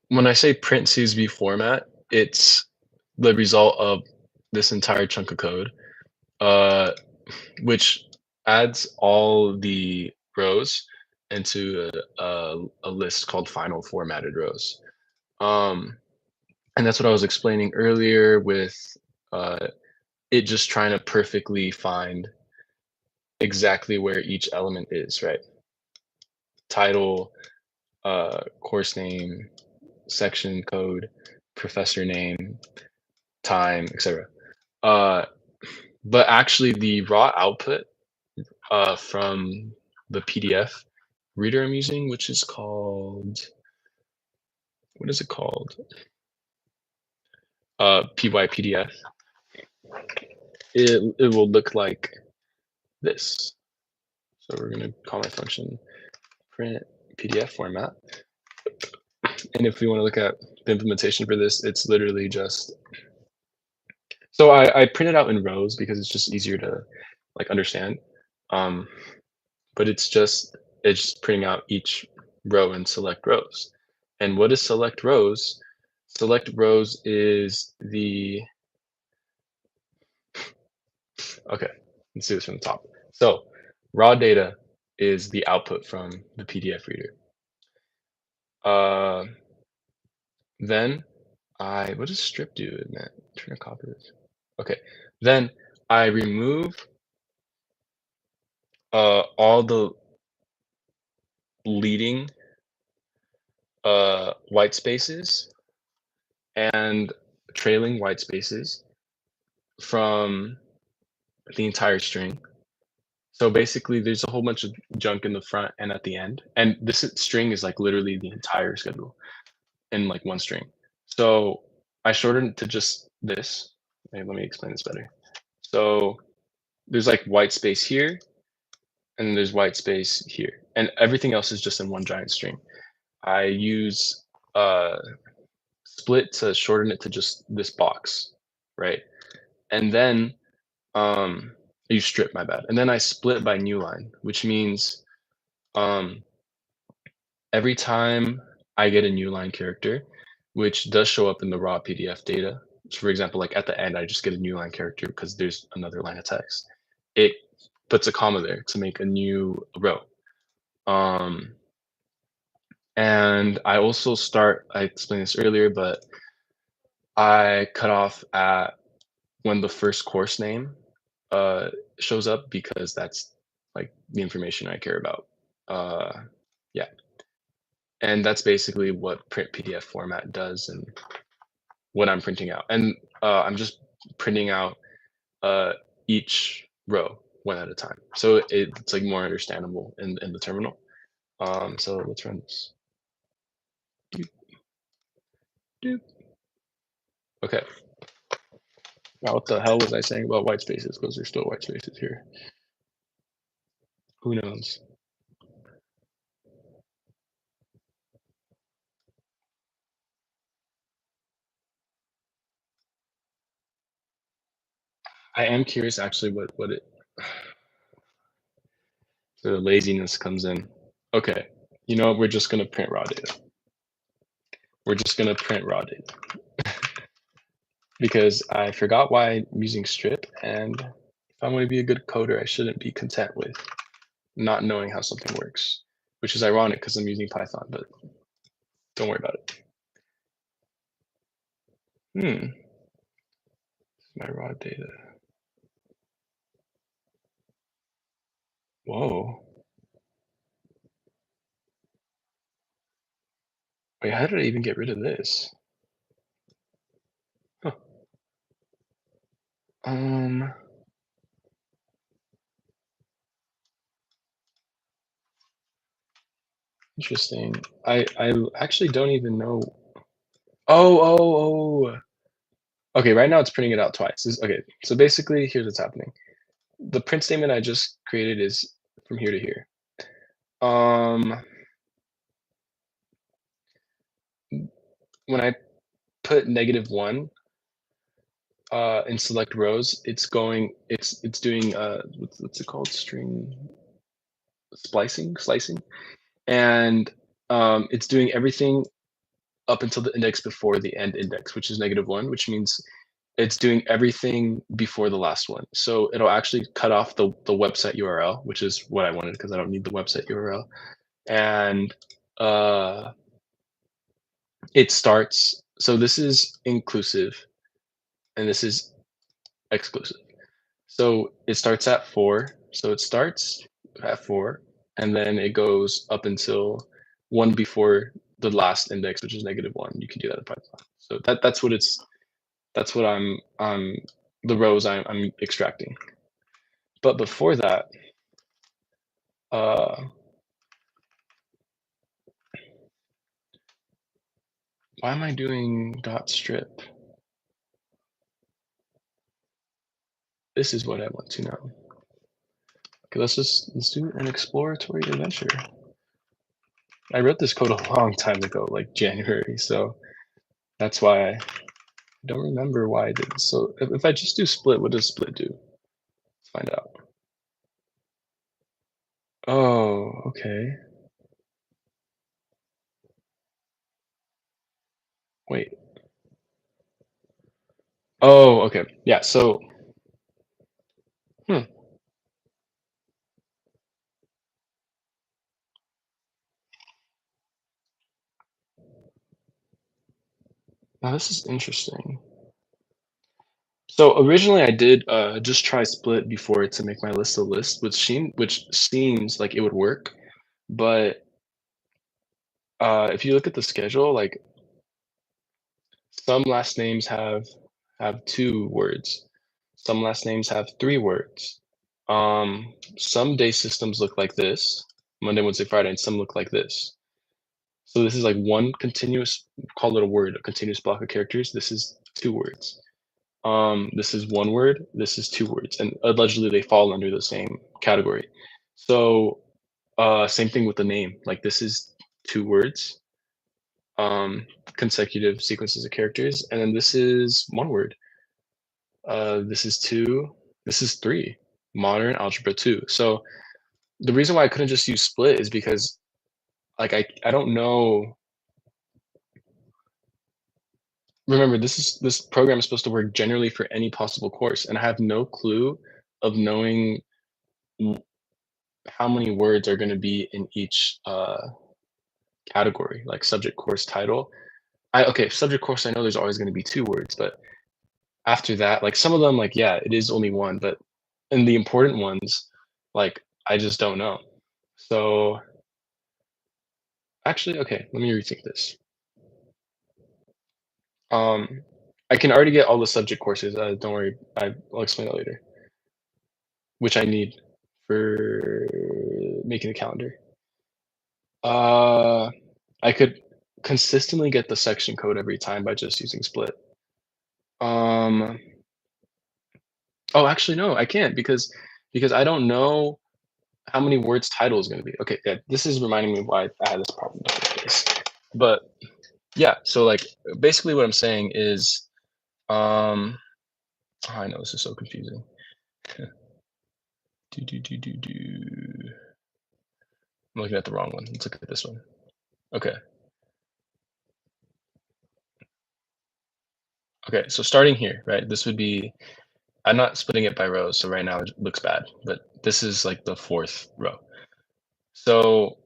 when I say print CSV format, it's the result of this entire chunk of code, which adds all the rows into a list called final formatted rows. And that's what I was explaining earlier with it just trying to perfectly find exactly where each element is, right? Title, course name, section code, professor name, time, etc. But actually the raw output from the PDF reader I'm using, which is called, what is it called? PyPDF. It will look like this. So we're going to call my function print PDF format. And if we want to look at the implementation for this, it's literally just, so I print it out in rows because it's just easier to like understand. But it's just printing out each row and select rows. And what is select rows? Select rows is the Okay, let's do this from the top. So raw data is the output from the PDF reader. Then what does strip do in that? Trying to copy this. Okay, then I remove all the leading white spaces and trailing white spaces from the entire string. So basically, there's a whole bunch of junk in the front and at the end, and string is like literally the entire schedule in like one string. So I shortened it to just this. Let me explain this better. So there's like white space here, and there's white space here, and everything else is just in one giant string. I use split to shorten it to just this box, right? And then you strip, my bad. And then I split by new line, which means um, every time I get a new line character, which does show up in the raw PDF data. So for example, like at the end, I just get a new line character because there's another line of text. It puts a comma there to make a new row. And I also I explained this earlier, but I cut off at when the first course name shows up because that's like the information I care about. Yeah, and that's basically what print PDF format does and what I'm printing out. And I'm just printing out each row one at a time, so it's like more understandable in the terminal. So let's run this. Doop, doop. Okay. Now, what the hell was I saying about white spaces? Because there's still white spaces here. Who knows? I am curious actually what it the laziness comes in. Okay, you know what? We're just gonna print raw data. We're just gonna print raw data because I forgot why I'm using strip, and if I'm gonna be a good coder, I shouldn't be content with not knowing how something works, which is ironic because I'm using Python, but don't worry about it. My raw data. Whoa. Wait, how did I even get rid of this? Huh. Interesting. I actually don't even know. Oh. Okay, right now it's printing it out twice. Okay, so basically, here's what's happening. The print statement I just created is from here to here. When I put -1 in select rows, it's doing what's it called? String slicing, and it's doing everything up until the index before the end index, which is -1, which means it's doing everything before the last one. So it'll actually cut off the website URL, which is what I wanted because I don't need the website URL. And it starts, so this is inclusive and this is exclusive. So it starts at 4. So it starts at 4 and then it goes up until one before the last index, which is -1. You can do that in Python. So that's what I'm the rows I'm extracting. But before that, why am I doing dot strip? This is what I want to know. Okay, let's do an exploratory adventure. I wrote this code a long time ago, like January, so that's why I don't remember why I did this. So if I just do split, what does split do? Let's find out. Oh, okay. Wait. Oh, okay. Yeah, so Hmm. Now this is interesting. So originally I did just try split before to make my list a list, which seems like it would work. But if you look at the schedule, like some last names have 2 words, some last names have 3 words. Some day systems look like this, Monday, Wednesday, Friday, and some look like this. So this is like one continuous, call it a word, a continuous block of characters. This is 2 words. This is 1 word, this is 2 words, and allegedly they fall under the same category. So same thing with the name. Like this is 2 words, consecutive sequences of characters, and then this is 1 word. This is 2, this is 3. Modern algebra 2. So the reason why I couldn't just use split is because like I don't know. Remember, this program is supposed to work generally for any possible course, and I have no clue of knowing how many words are going to be in each category, like subject, course, title. Okay, subject, course, I know there's always going to be 2 words, but after that, like some of them, like yeah, it is only one, but in the important ones, like I just don't know. So actually, okay, let me rethink this. Um, I can already get all the subject courses. Don't worry, I'll explain that later. Which I need for making the calendar. Uh, I could consistently get the section code every time by just using split. Um, oh, actually, no, I can't because I don't know how many words title is going to be. Okay, yeah, this is reminding me of why I had this problem in the first place. But yeah, so like basically what I'm saying is, oh, I know this is so confusing. I'm looking at the wrong one. Let's look at this one. Okay. Okay, so starting here, right? This would be, I'm not splitting it by rows, so right now it looks bad, but this is like the 4th row. So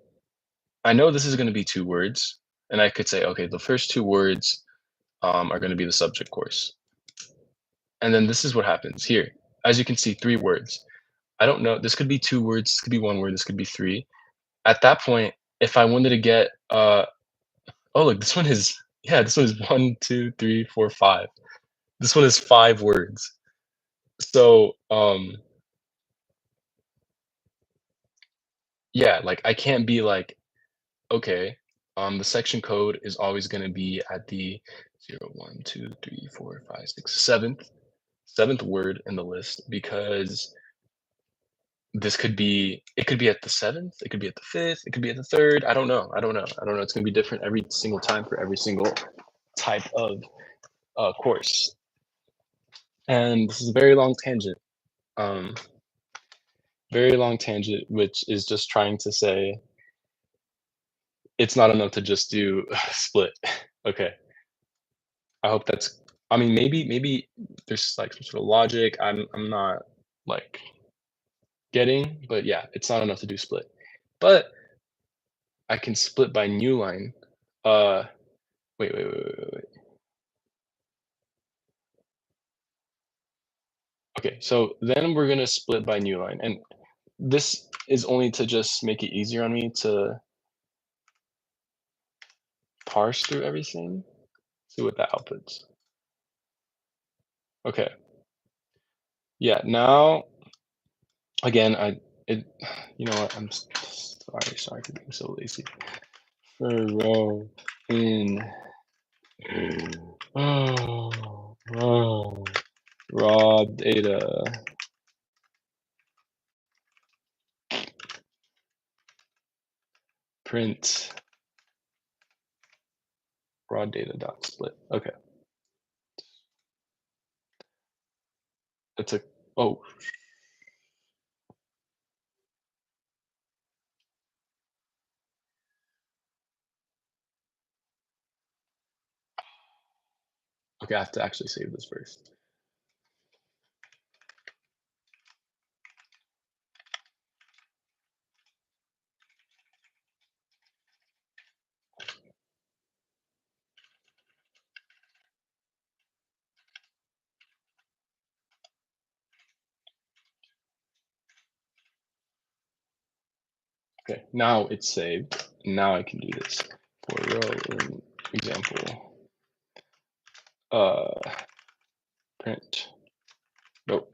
I know this is going to be 2 words, and I could say, okay, the first 2 words are going to be the subject course. And then this is what happens here. As you can see, 3 words. I don't know. This could be 2 words. This could be 1 word. This could be 3. At that point, if I wanted to get, oh, look, this one is, yeah, this one is 1, 2, 3, 4, 5. This one is 5 words. So, yeah, like I can't be like, okay, the section code is always going to be at the 0, 1, 2, 3, 4, 5, 6, 7th word in the list because this could be, it could be at the 7th, it could be at the 5th, it could be at the 3rd. I don't know. It's going to be different every single time for every single type of course. And this is a very long tangent. Um, very long tangent, which is just trying to say it's not enough to just do split. Okay. I hope that's, I mean, maybe there's like some sort of logic I'm not like getting, but yeah, it's not enough to do split. But I can split by new line. Uh, wait. Okay, so then we're gonna split by new line, and this is only to just make it easier on me to parse through everything. See what that outputs. Okay. Yeah, now again, you know what? I'm sorry for being so lazy. For row in raw data. Print raw data dot split. Okay. It's a, oh, okay, I have to actually save this first. Okay, now it's saved. Now I can do this for row in example. Print. Nope.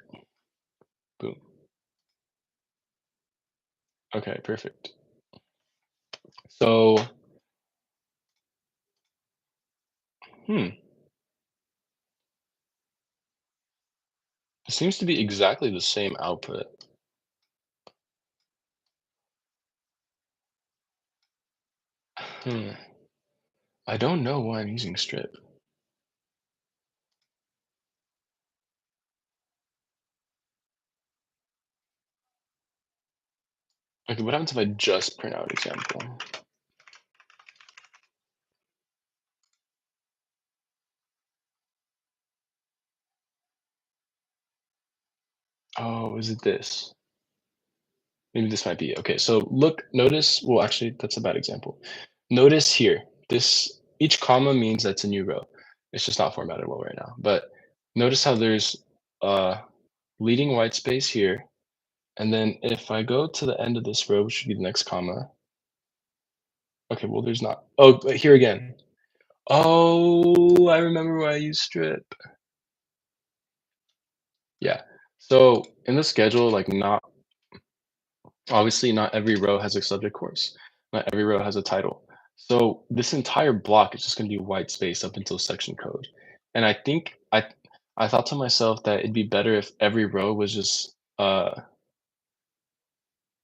Boom. Okay, perfect. So, it seems to be exactly the same output. Hmm. I don't know why I'm using strip. Okay, what happens if I just print out example? Oh, is it this? Maybe this might be. Okay, so look, notice, well, actually, that's a bad example. Notice here, this, each comma means that's a new row. It's just not formatted well right now. But notice how there's leading white space here. And then if I go to the end of this row, which should be the next comma. Okay, well, there's not. Oh, but here again. Oh, I remember why I use strip. Yeah. So in the schedule, like not obviously not every row has a subject course. Not every row has a title. So this entire block is just going to be white space up until section code. And I think I thought to myself that it'd be better if every row was just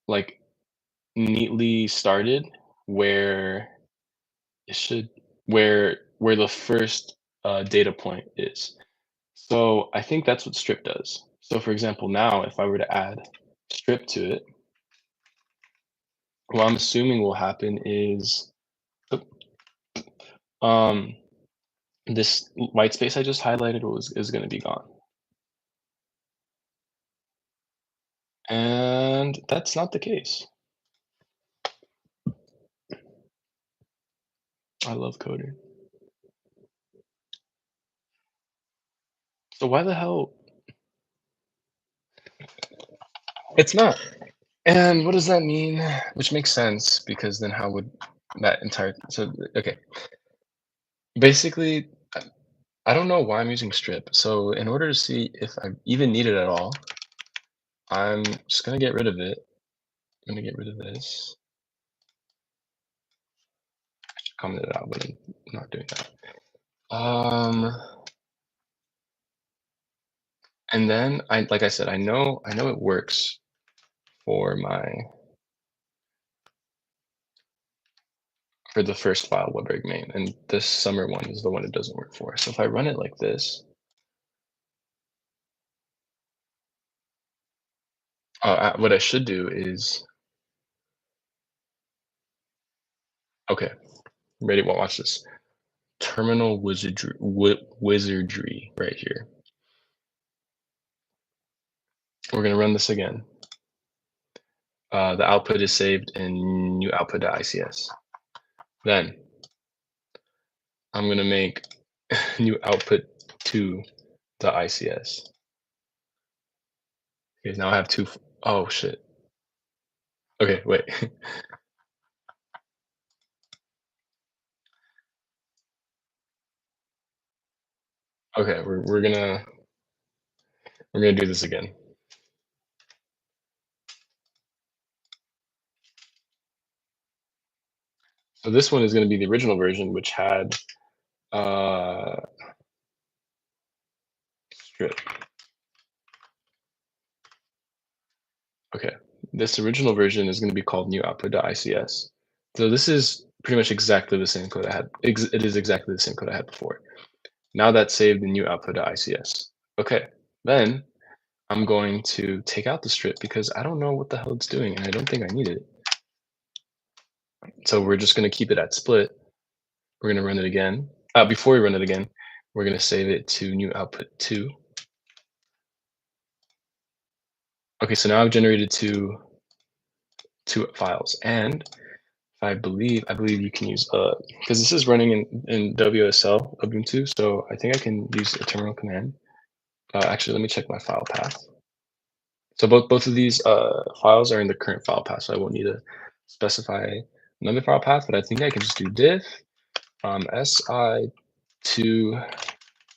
like neatly started where it should where the first data point is. So I think that's what strip does. So for example, now if I were to add strip to it, what I'm assuming will happen is um, this white space I just highlighted is going to be gone. And that's not the case. I love coding. So why the hell? It's not. And what does that mean? Which makes sense because then how would that entire so okay. Basically, I don't know why I'm using strip. So in order to see if I even need it at all, I'm just gonna get rid of it. I'm gonna get rid of this. I should comment it out, but I'm not doing that. And then like I said, I know it works for the first file WebReg main, and this summer one is the one it doesn't work for. So if I run it like this, what I should do is okay. Ready? Well, watch this. Terminal wizardry right here. We're gonna run this again. The output is saved in new output.ics. Then I'm gonna make new output to the ICS. Okay, now I have two. Oh shit. Okay, wait. Okay, we're gonna do this again. So this one is gonna be the original version, which had strip. Okay, this original version is gonna be called new output.ics. So this is pretty much exactly the same code I had. It is exactly the same code I had before. Now that's saved in new output.ics. Okay, then I'm going to take out the strip because I don't know what the hell it's doing and I don't think I need it. So we're just gonna keep it at split. We're gonna run it again. Before we run it again, we're gonna save it to new output 2. Okay, so now I've generated two files, and I believe you can use because this is running in WSL Ubuntu, so I think I can use a terminal command. Actually, let me check my file path. So both of these files are in the current file path, so I won't need specify another file path, but I think I can just do diff si2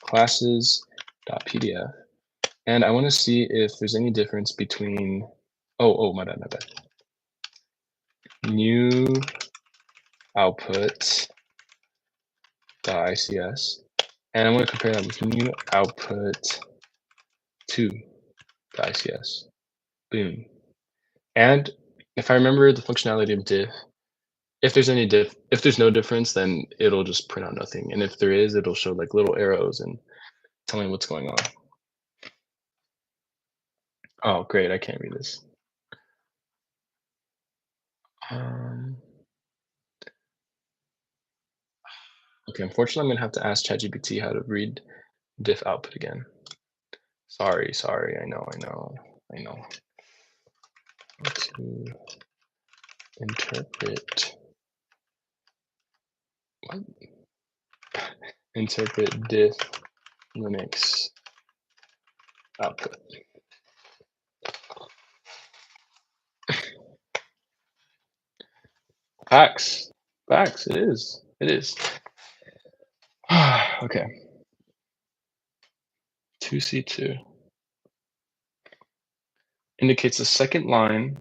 classes.pdf. And I want to see if there's any difference between, my bad. New output.ics. And I want to compare that with new output2.ics. Boom. And if I remember the functionality of diff, if there's no difference, then it'll just print out nothing. And if there is, it'll show like little arrows and tell me what's going on. Oh, great. I can't read this. Okay, unfortunately, I'm going to have to ask ChatGPT how to read diff output again. Sorry. I know. To interpret what? Interpret diff Linux output. Facts. It is. Okay. 2C2 indicates the second line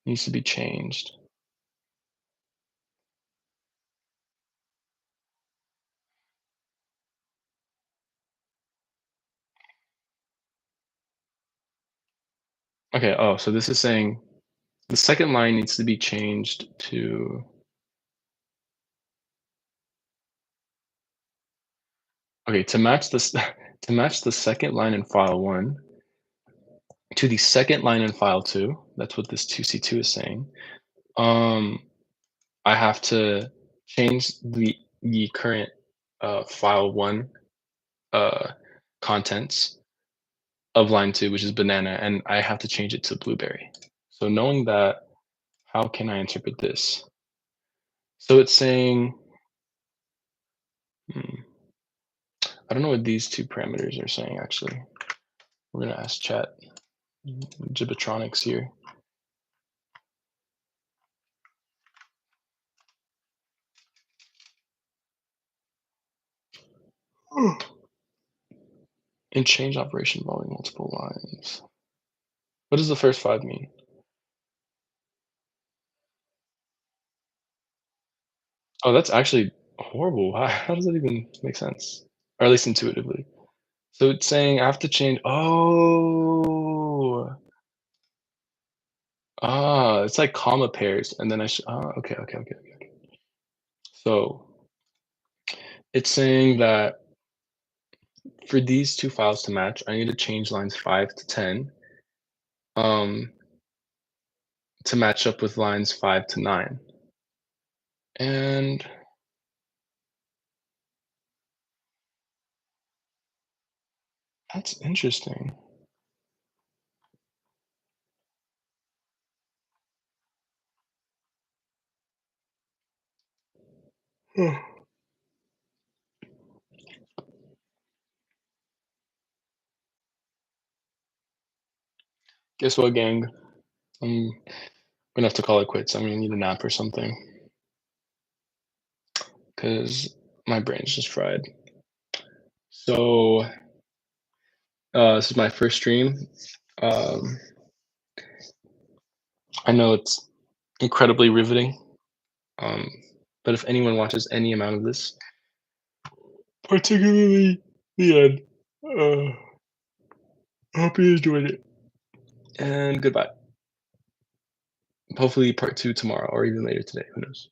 needs to be changed. Okay, so this is saying the second line needs to be changed to, okay, to match the second line in file 1 to the second line in file 2. That's what this 2C2 is saying. I have to change the current file 1 contents of line 2, which is banana, and I have to change it to blueberry. So knowing that, how can I interpret this? So it's saying, I don't know what these two parameters are saying, actually. We're going to ask chat Gibatronics here. And change operation involving multiple lines. What does the first 5 mean? Oh, that's actually horrible. How does that even make sense? Or at least intuitively. So it's saying I have to change. It's like comma pairs, and then I should. Okay. So it's saying that for these two files to match, I need to change lines 5 to 10, to match up with lines 5 to 9. And that's interesting. Guess what, gang? I'm gonna have to call it quits. I'm gonna need a nap or something because my brain's just fried. So this is my first stream. I know it's incredibly riveting, but if anyone watches any amount of this, particularly the end, I hope you enjoyed it. And goodbye. Hopefully part 2 tomorrow or even later today. Who knows?